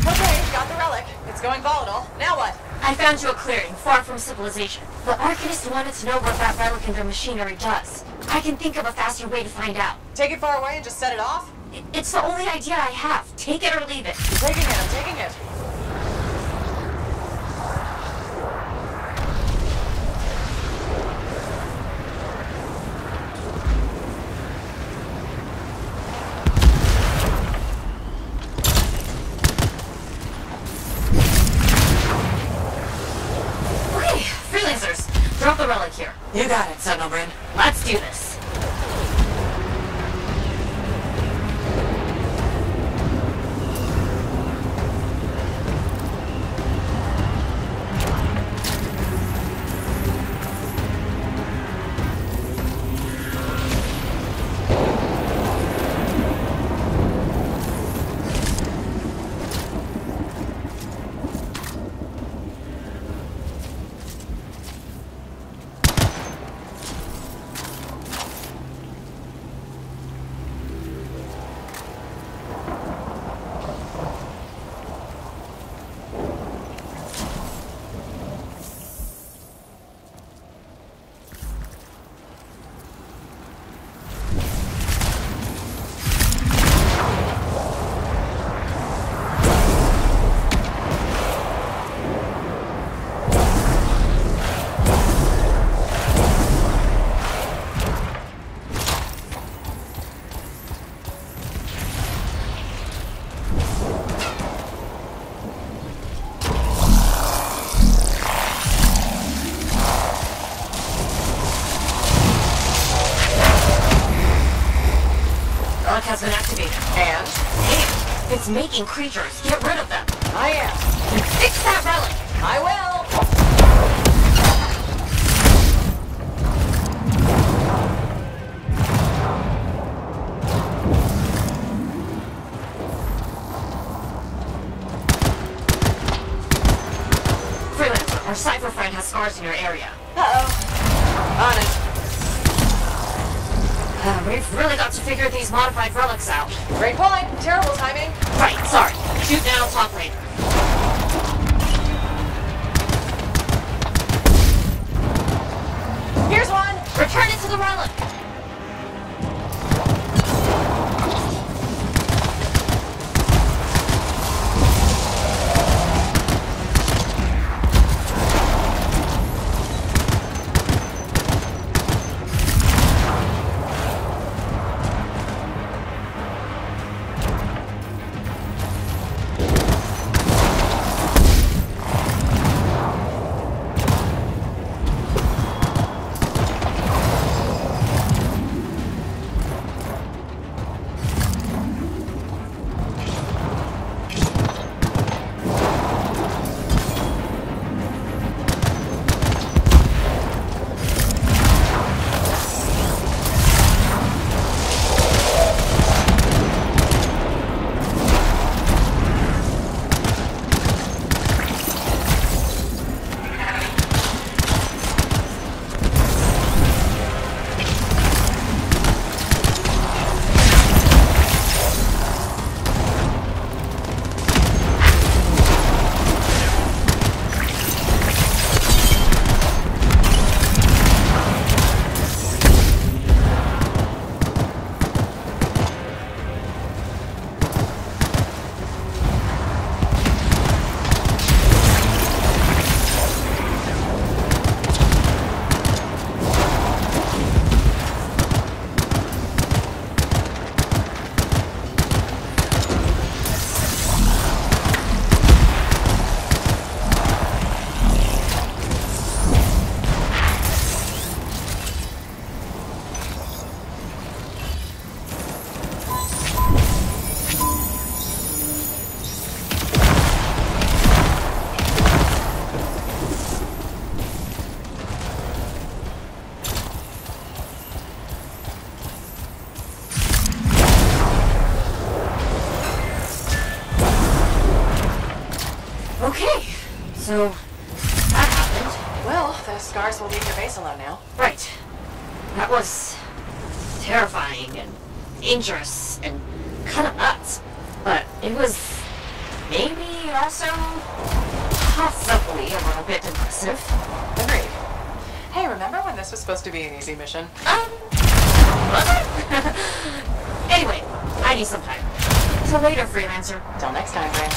Okay, got the relic. It's going volatile. Now what? I found you a clearing, far from civilization. The Arcanists wanted to know what that relic and their machinery does. I can think of a faster way to find out. Take it far away and just set it off? It's the only idea I have. Take it or leave it. I'm taking it, I'm taking it. Drop the relic here. You got it, Sentinel Bryn. Let's do this. Has been activated. And? It's making creatures. Get rid of them. I am. And fix that relic. I will. scars in your area. Uh-oh. On it. We've really got to figure these modified relics out. Great point. Terrible timing. Right, sorry. Shoot now, talk later. Here's one. Return it to the relic. Okay, so that happened. Well, the scars will leave your base alone now. Right. That was terrifying and dangerous and kind of nuts. But it was maybe also possibly a little bit impressive. Agreed. Hey, remember when this was supposed to be an easy mission? Was it? Anyway, I need some time. Till later, freelancer. Till next time, Ray.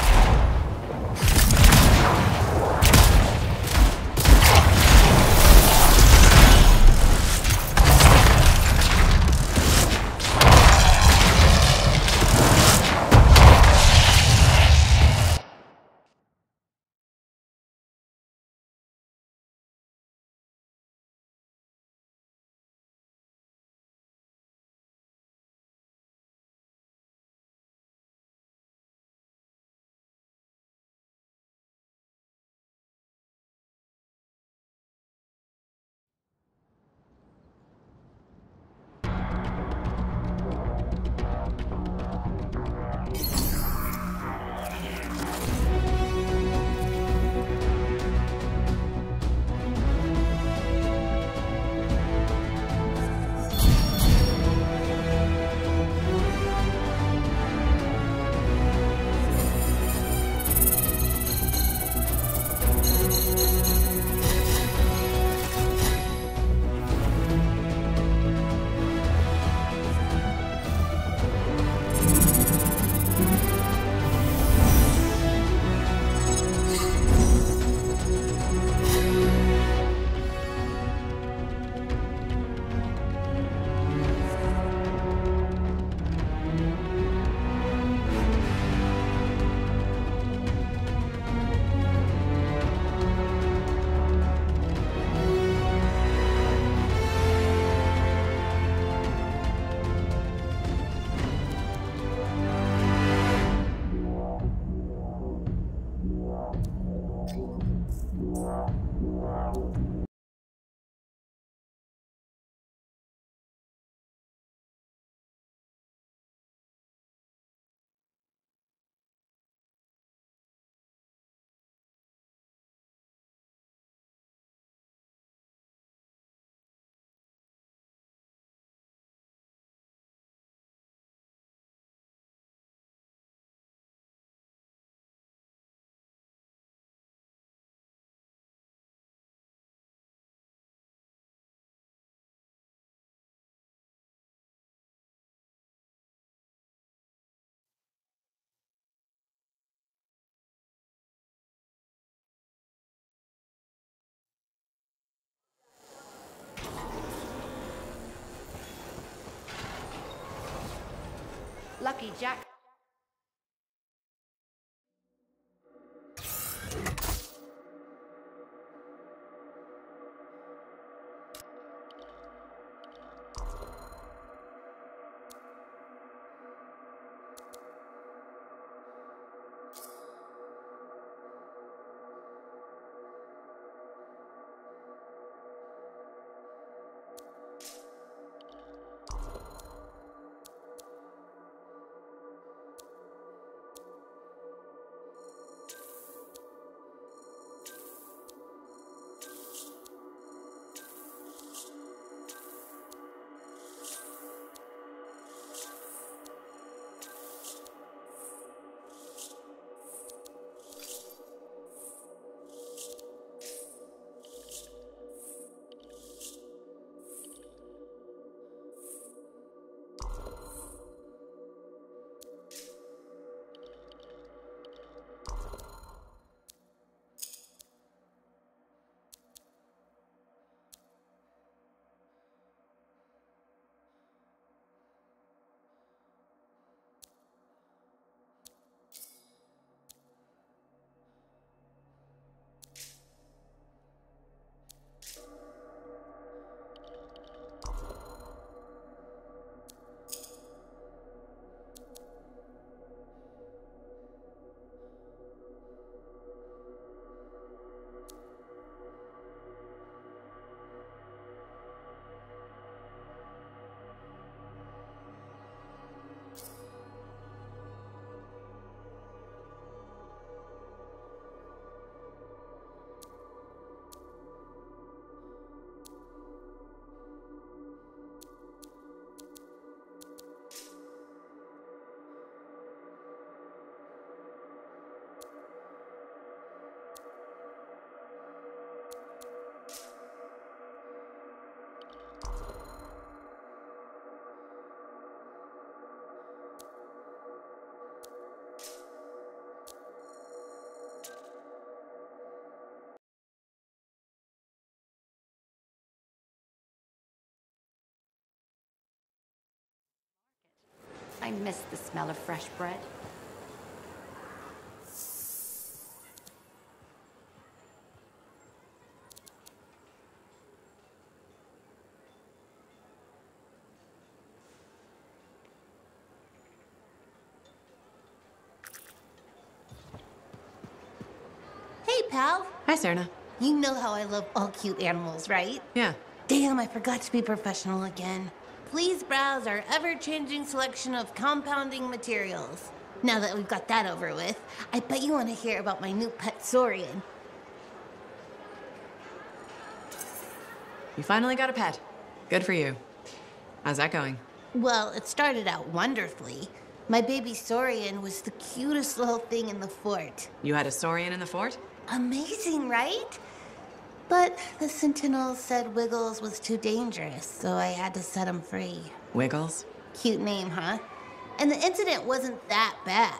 Lucky Jack. I miss the smell of fresh bread. Hey, pal. Hi, Serna. You know how I love all cute animals, right? Yeah. Damn, I forgot to be professional again. Please browse our ever-changing selection of compounding materials. Now that we've got that over with, I bet you want to hear about my new pet Saurian. You finally got a pet. Good for you. How's that going? Well, it started out wonderfully. My baby Saurian was the cutest little thing in the fort. You had a Saurian in the fort? Amazing, right? But the Sentinels said Wiggles was too dangerous, so I had to set him free. Wiggles? Cute name, huh? And the incident wasn't that bad.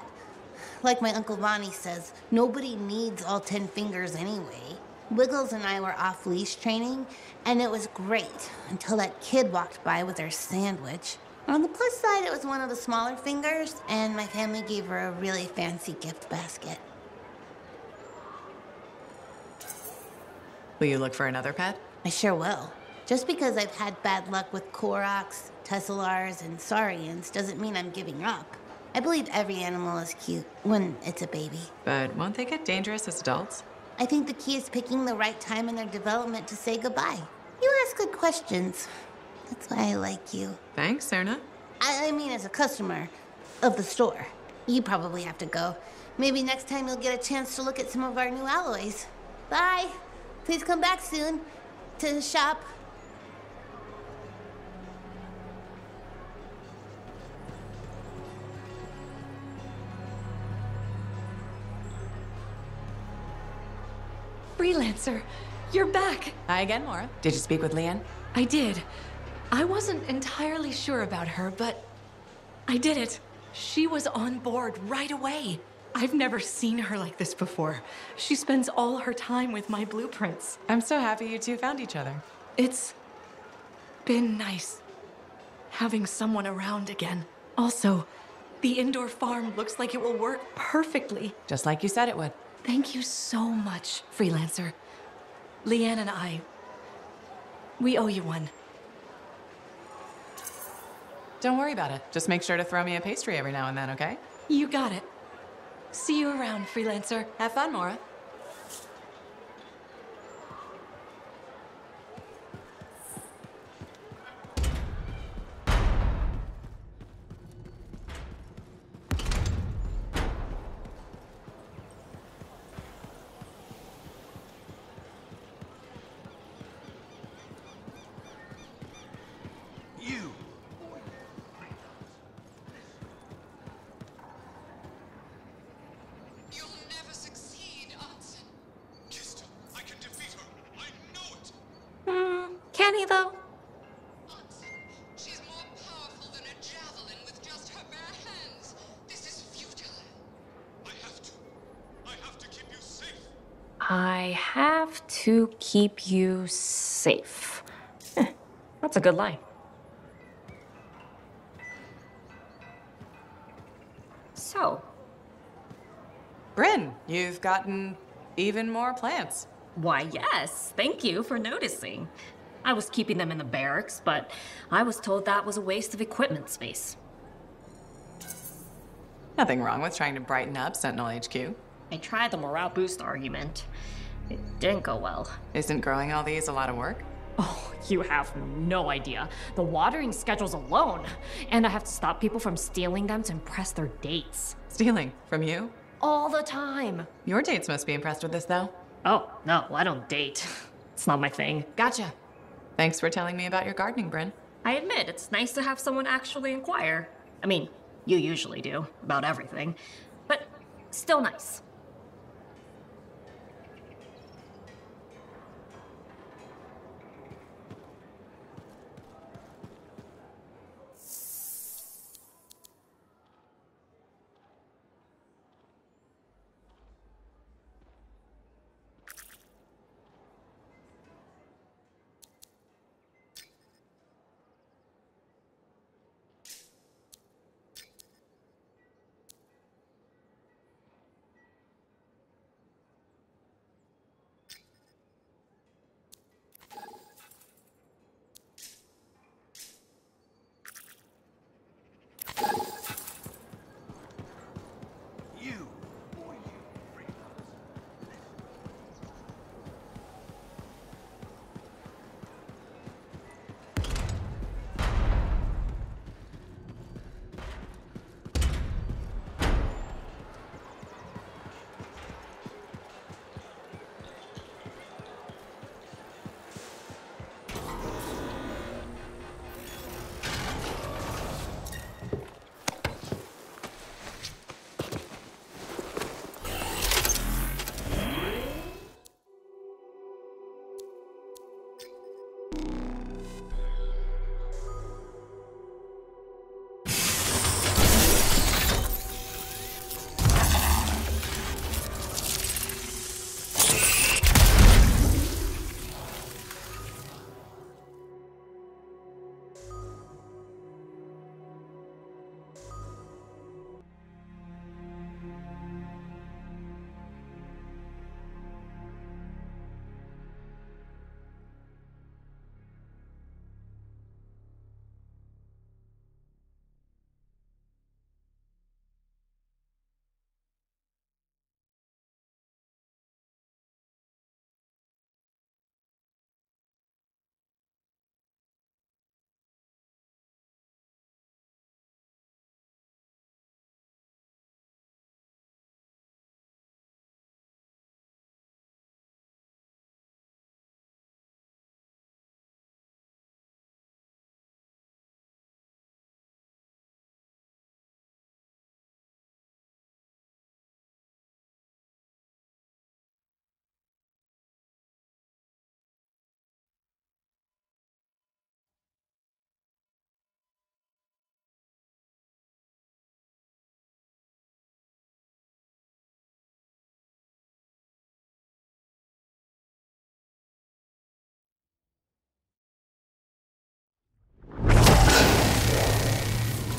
Like my Uncle Vonnie says, nobody needs all 10 fingers anyway. Wiggles and I were off-leash training, and it was great until that kid walked by with her sandwich. On the plus side, it was one of the smaller fingers, and my family gave her a really fancy gift basket. Will you look for another pet? I sure will. Just because I've had bad luck with Koroks, Tesselars, and Saurians doesn't mean I'm giving up. I believe every animal is cute when it's a baby. But won't they get dangerous as adults? I think the key is picking the right time in their development to say goodbye. You ask good questions. That's why I like you. Thanks, Serna. I mean as a customer of the store. You probably have to go. Maybe next time you'll get a chance to look at some of our new alloys. Bye. Please come back soon to shop. Freelancer, you're back. Hi again, Maura. Did you speak with Leanne? I did. I wasn't entirely sure about her, but I did it. She was on board right away. I've never seen her like this before. She spends all her time with my blueprints. I'm so happy you two found each other. It's been nice having someone around again. Also, The indoor farm looks like it will work perfectly. Just like you said it would. Thank you so much, Freelancer. Leanne and I, we owe you one. Don't worry about it. Just make sure to throw me a pastry every now and then, okay? You got it. See you around, Freelancer. Have fun, Mora. You! You'll never succeed, Anson. Kista, I can defeat her. I know it. Can he, though? Anson, she's more powerful than a javelin with just her bare hands. This is futile. I have to. I have to keep you safe. I have to keep you safe. That's a good line. So, Bryn, you've gotten even more plants. Why, yes. Thank you for noticing. I was keeping them in the barracks, but I was told that was a waste of equipment space. Nothing wrong with trying to brighten up Sentinel HQ. I tried the morale boost argument. It didn't go well. Isn't growing all these a lot of work? Oh, you have no idea. The watering schedules alone. And I have to stop people from stealing them to impress their dates. Stealing? From you? All the time. Your dates must be impressed with this, though. Oh, no, I don't date. It's not my thing. Gotcha. Thanks for telling me about your gardening, Bryn. I admit, it's nice to have someone actually inquire. I mean, you usually do, about everything. But still nice. You!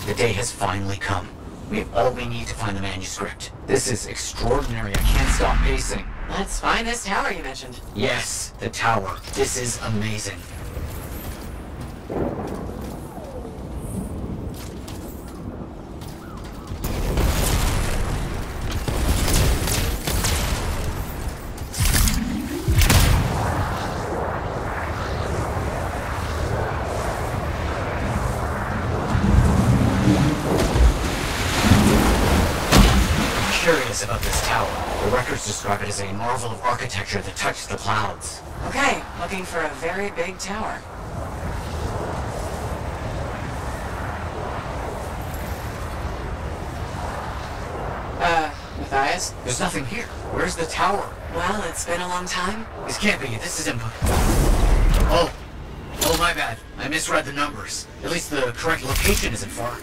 The day has finally come. We have all we need to find the manuscript. This is extraordinary. I can't stop pacing. Let's find this tower you mentioned. Yes, the tower. This is amazing. Curious about this tower. The records describe it as a marvel of architecture that touched the clouds. Okay, looking for a very big tower. Matthias? There's nothing here. Where's the tower? Well, it's been a long time. This can't be. This is impossible. Oh, my bad. I misread the numbers. At least the correct location isn't far.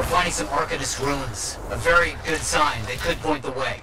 Finding some Arcanist ruins. A very good sign. They could point the way.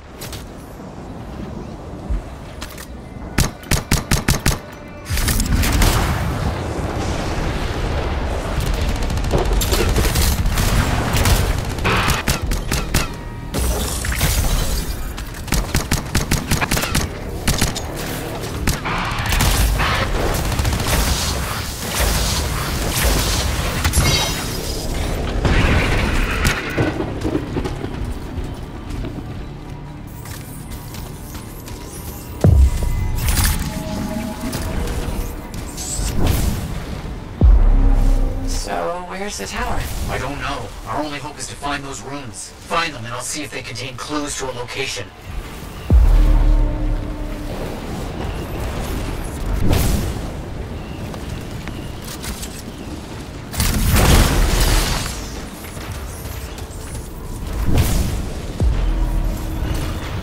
Where's the tower? I don't know. Our only hope is to find those runes. Find them and I'll see if they contain clues to a location.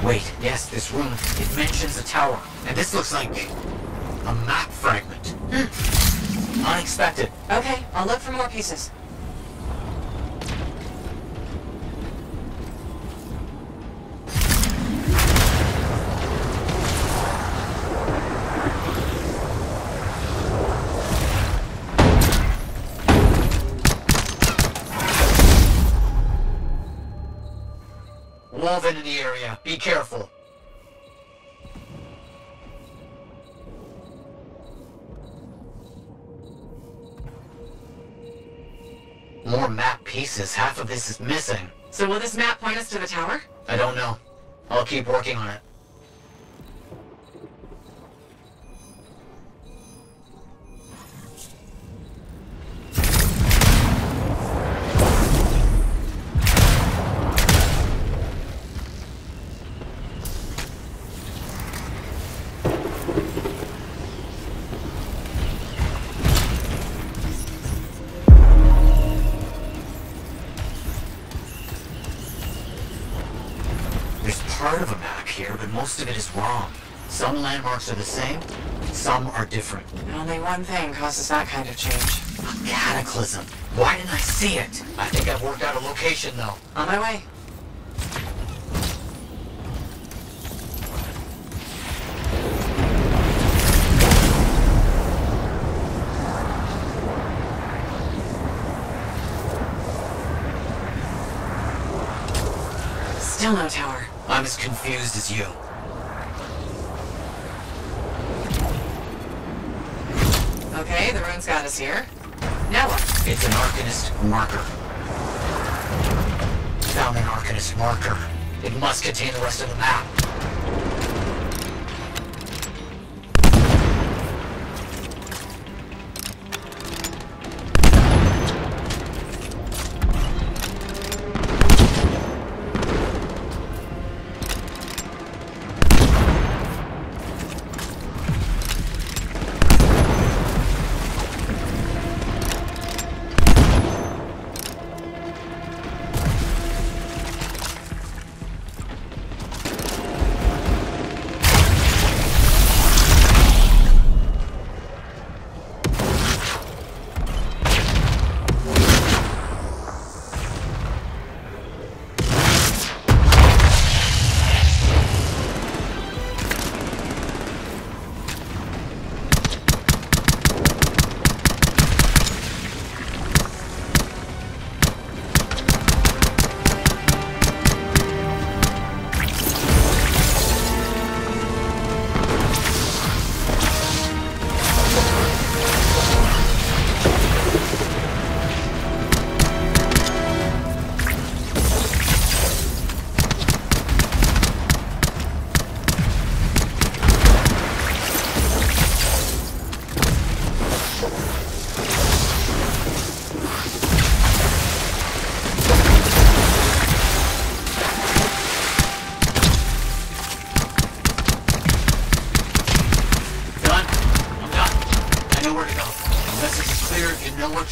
Wait, yes, this rune. It mentions a tower. And this looks like a map fragment. Unexpected. Okay, I'll look for more pieces. Woven in the area. Be careful. More map pieces. Half of this is missing. So will this map point us to the tower? I don't know. I'll keep working on it. Part of a map here, but most of it is wrong. Some landmarks are the same, some are different. Only one thing causes that kind of change. A cataclysm. Why didn't I see it? I think I've worked out a location, though. On my way. Still no tower. I'm as confused as you. Okay, the rune's got us here. Now what? It's an Arcanist marker. Found an Arcanist marker. It must contain the rest of the map.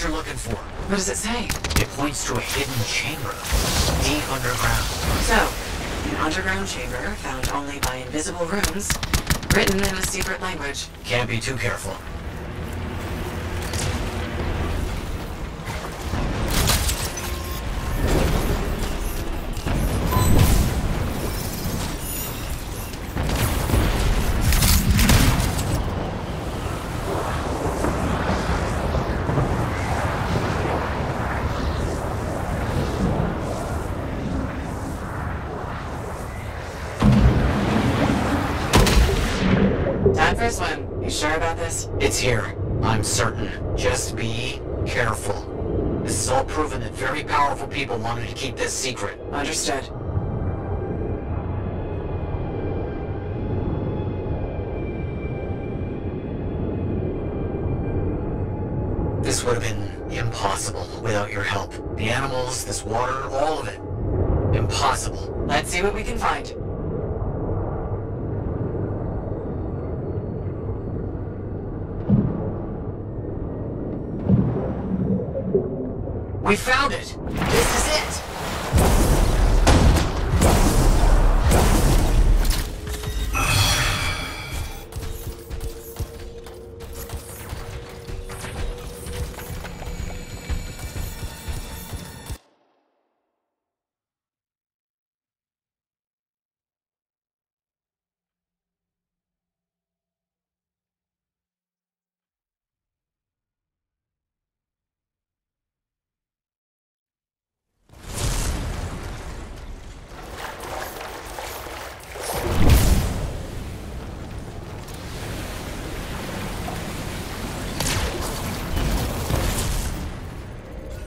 what you're looking for. What does it say? It points to a hidden chamber, deep underground. So, an underground chamber found only by invisible runes, written in a secret language. Can't be too careful. Time for a swim. You sure about this? It's here. I'm certain. Just be careful. This is all proven that very powerful people wanted to keep this secret. Understood. This would have been impossible without your help. The animals, this water, all of it. Impossible. Let's see what we can find. We found it! This is it!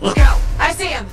Look out! I see him!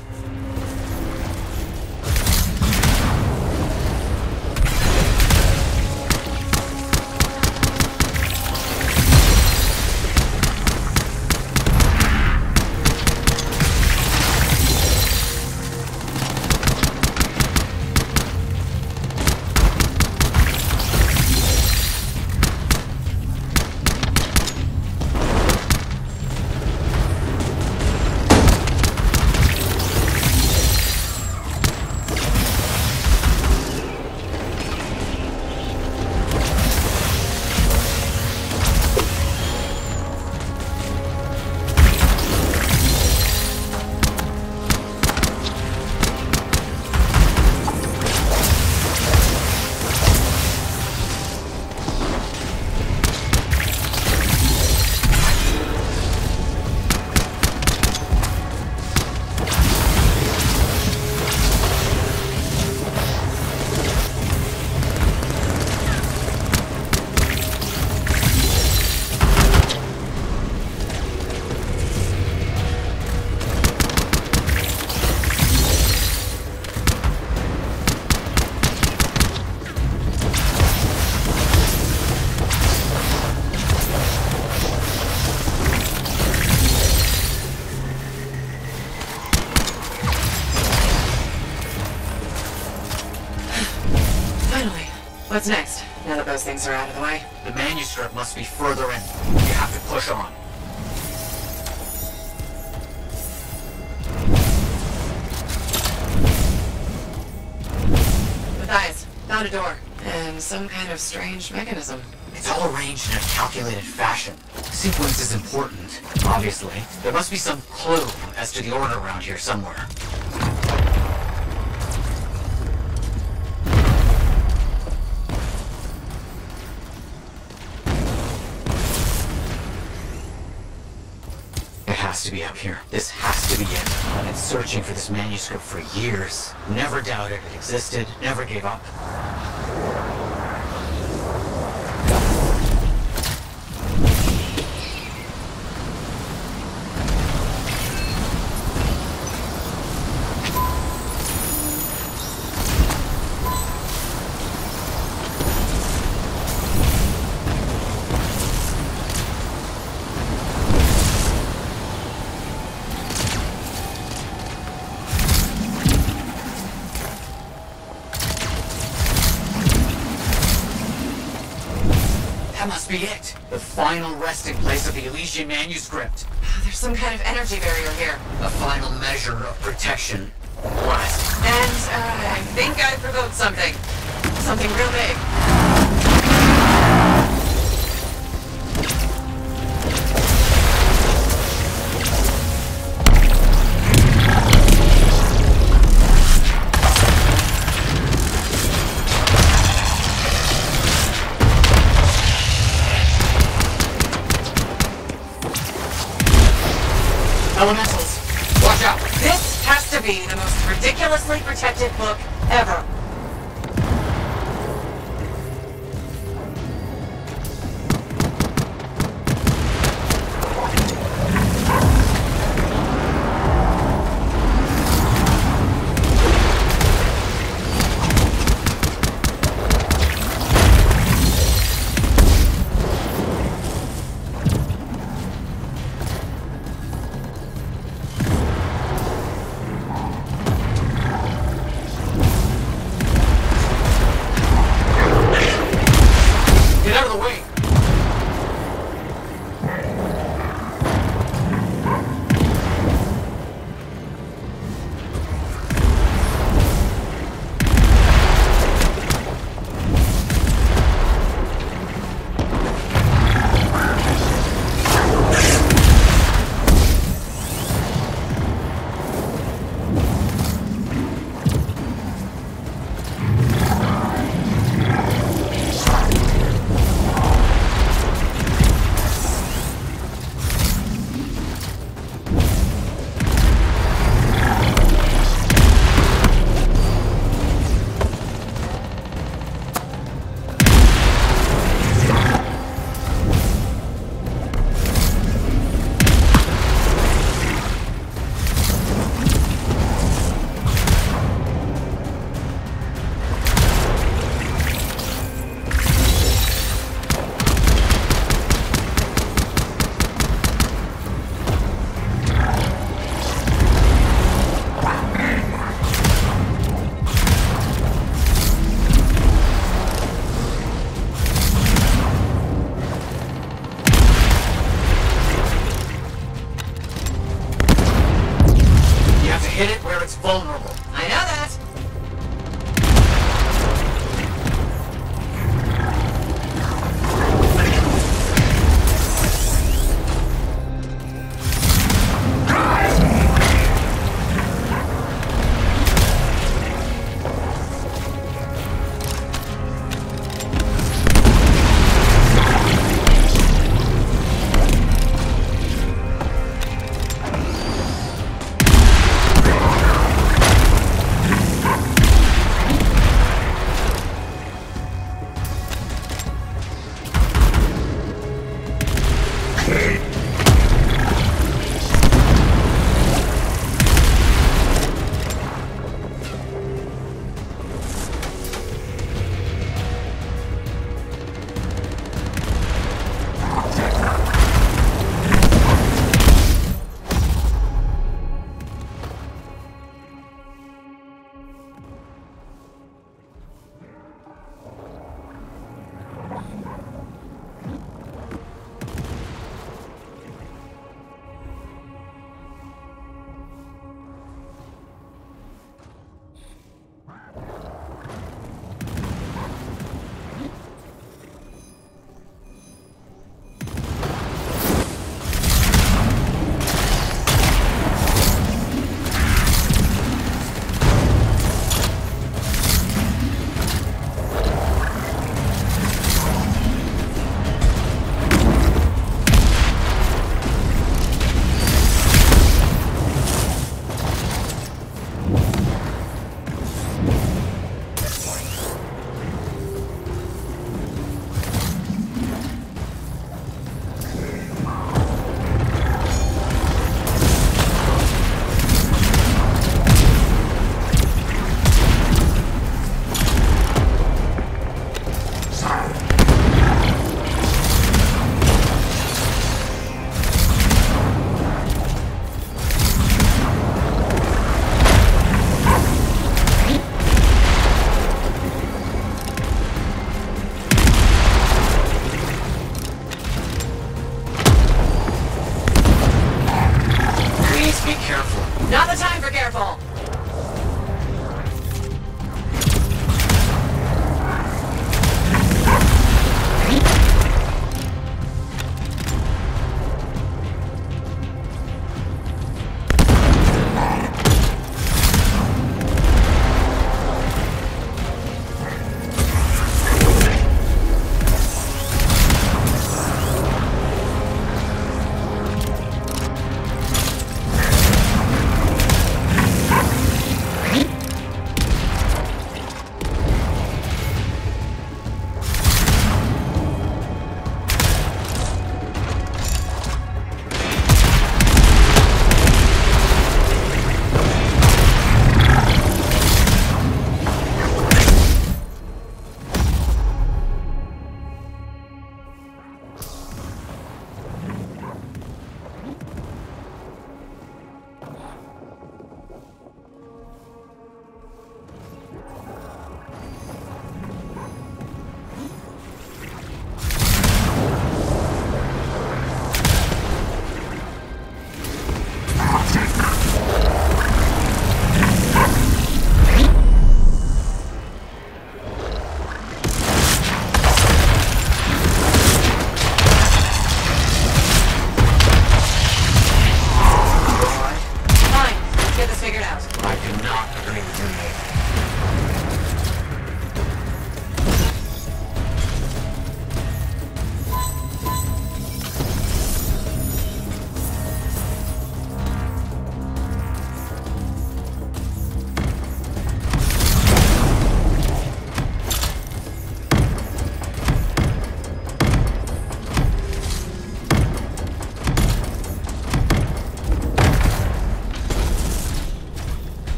What's next, now that those things are out of the way? The manuscript must be further in. You have to push on. Matthias, found a door. And some kind of strange mechanism. It's all arranged in a calculated fashion. Sequence is important, obviously. There must be some clue as to the order around here somewhere. It has to be up here. This has to be it. I've been searching for this manuscript for years. Never doubted it existed, never gave up. That must be it. The final resting place of the Elysian manuscript. There's some kind of energy barrier here. A final measure of protection. What? And, I think I provoked something. Something real big. Elementals, watch out! This has to be the most ridiculously protected book ever.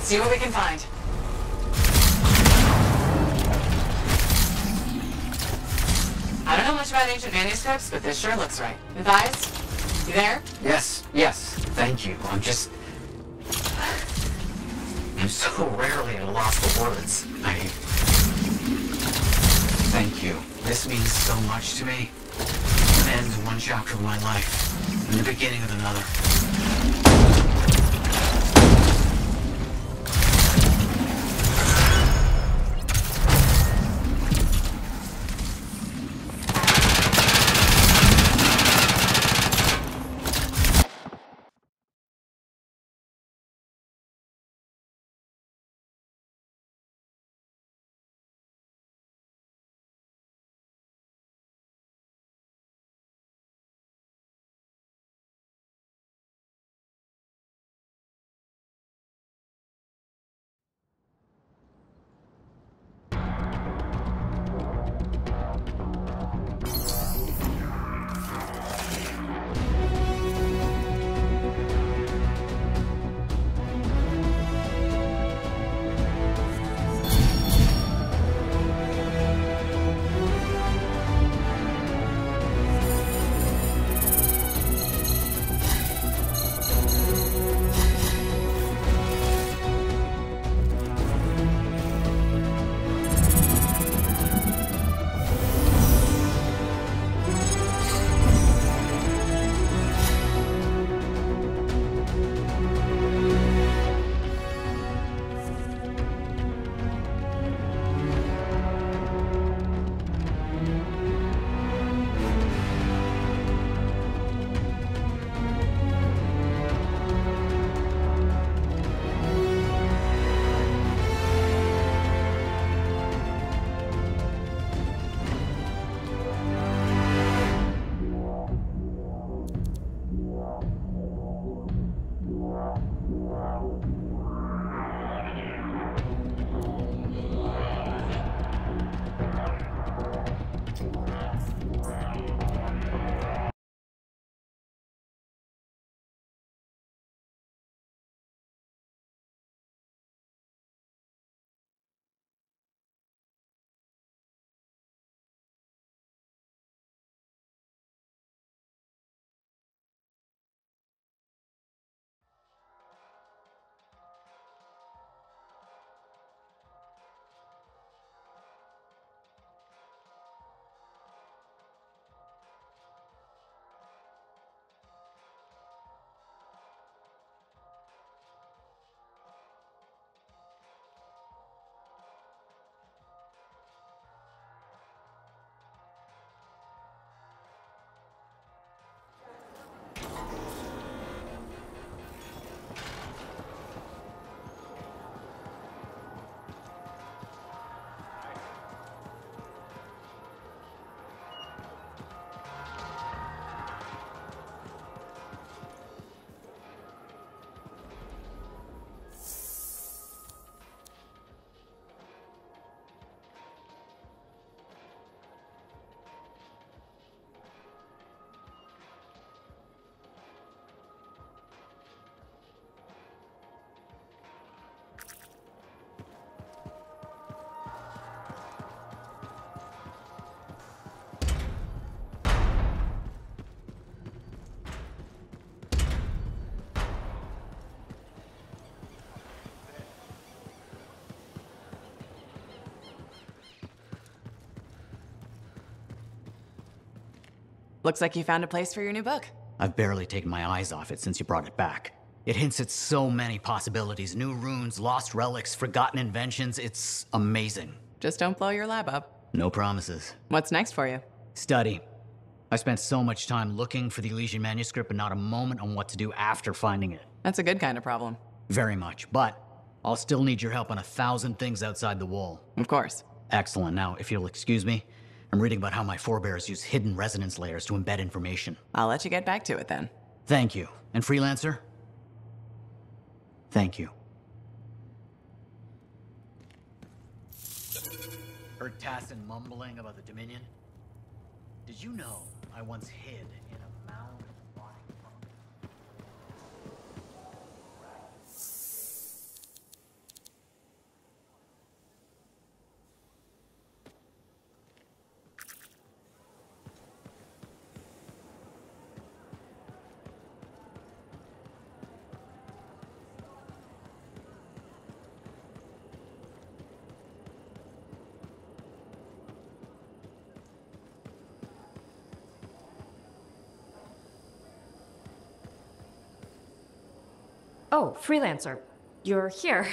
see what we can find. I don't know much about ancient manuscripts, but this sure looks right. Matthias, you there? Yes, thank you. I'm so rarely at a loss for words. Thank you. This means so much to me. An end to one chapter of my life, and the beginning of another. Looks like you found a place for your new book. I've barely taken my eyes off it since you brought it back. It hints at so many possibilities. New runes, lost relics, forgotten inventions. It's amazing. Just don't blow your lab up. No promises. What's next for you? Study. I spent so much time looking for the Elysian manuscript, but not a moment on what to do after finding it. That's a good kind of problem. Very much, but I'll still need your help on 1,000 things outside the wall. Of course. Excellent. Now, if you'll excuse me, I'm reading about how my forebears use hidden resonance layers to embed information. I'll let you get back to it then. Thank you. And Freelancer? Thank you. Heard Tassin mumbling about the Dominion? Did you know I once hid in a mound of rotting. Oh, freelancer. You're here.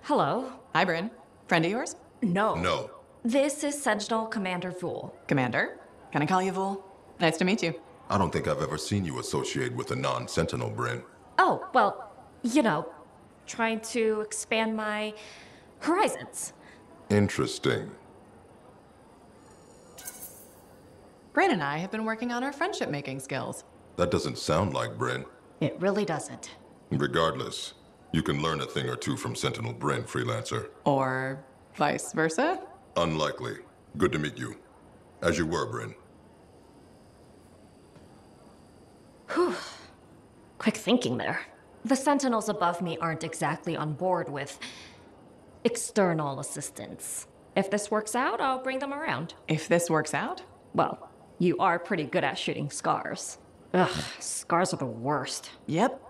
Hello. Hi, Bryn. Friend of yours? No. No. This is Sentinel Commander Vool. Commander? Can I call you Vool? Nice to meet you. I don't think I've ever seen you associate with a non-Sentinel, Bryn. Oh, well, you know, trying to expand my horizons. Interesting. Bryn and I have been working on our friendship-making skills. That doesn't sound like Bryn. It really doesn't. Regardless, you can learn a thing or two from Sentinel Bryn, freelancer. Or vice versa? Unlikely. Good to meet you. As you were, Bryn. Whew. Quick thinking there. The Sentinels above me aren't exactly on board with external assistance. If this works out, I'll bring them around. If this works out? Well, you are pretty good at shooting scars. Ugh, scars are the worst. Yep.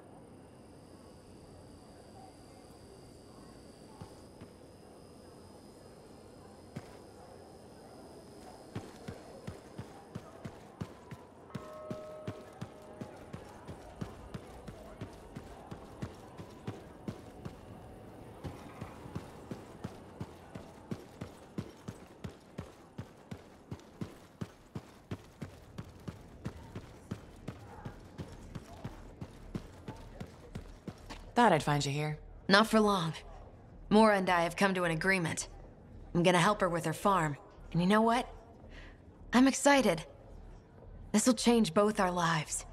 Thought I'd find you here. Not for long. Mora and I have come to an agreement. I'm gonna help her with her farm. And you know what? I'm excited. This'll change both our lives.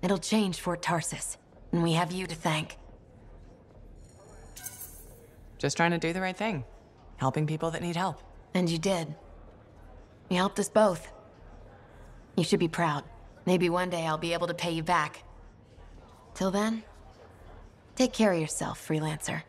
It'll change Fort Tarsis. And we have you to thank. Just trying to do the right thing. Helping people that need help. And you did. You helped us both. You should be proud. Maybe one day I'll be able to pay you back. Till then, take care of yourself, freelancer.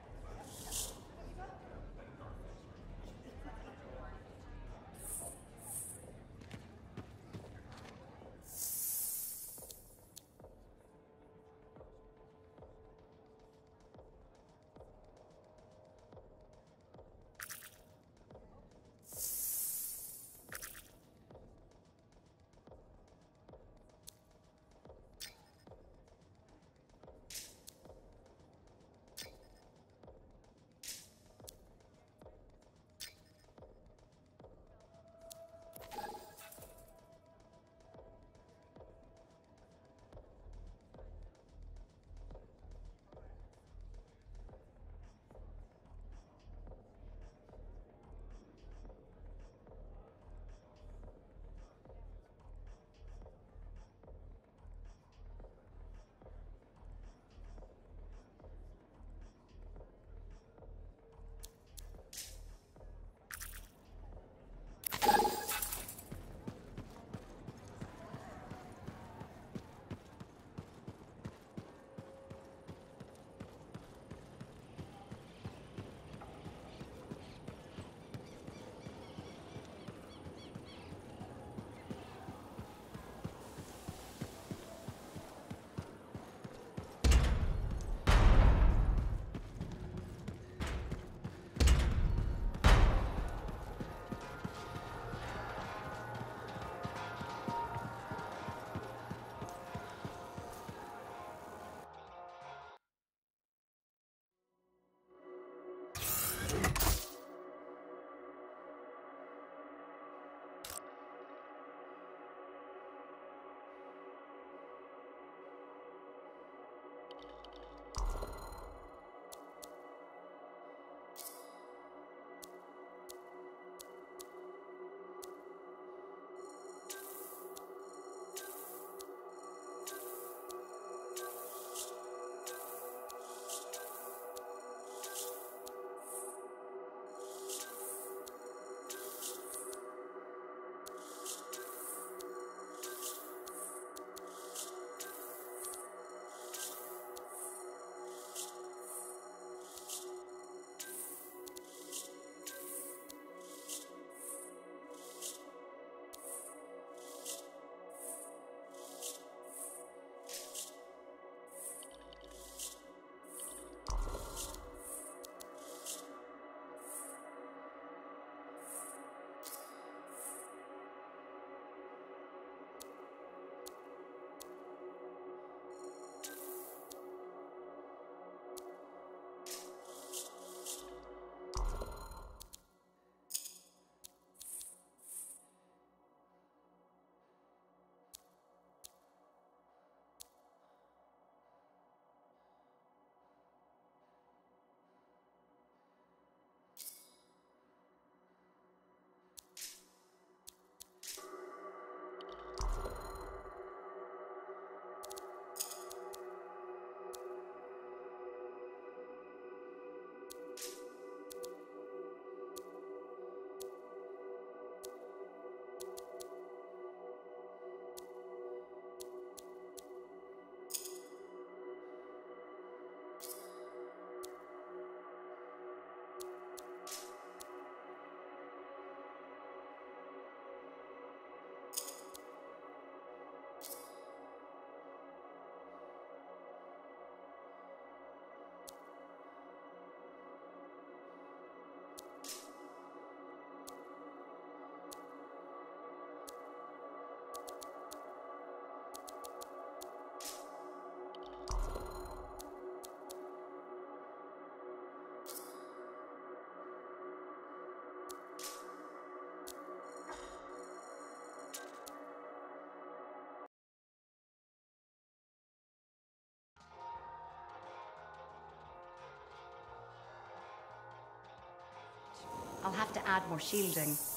have to add more shielding.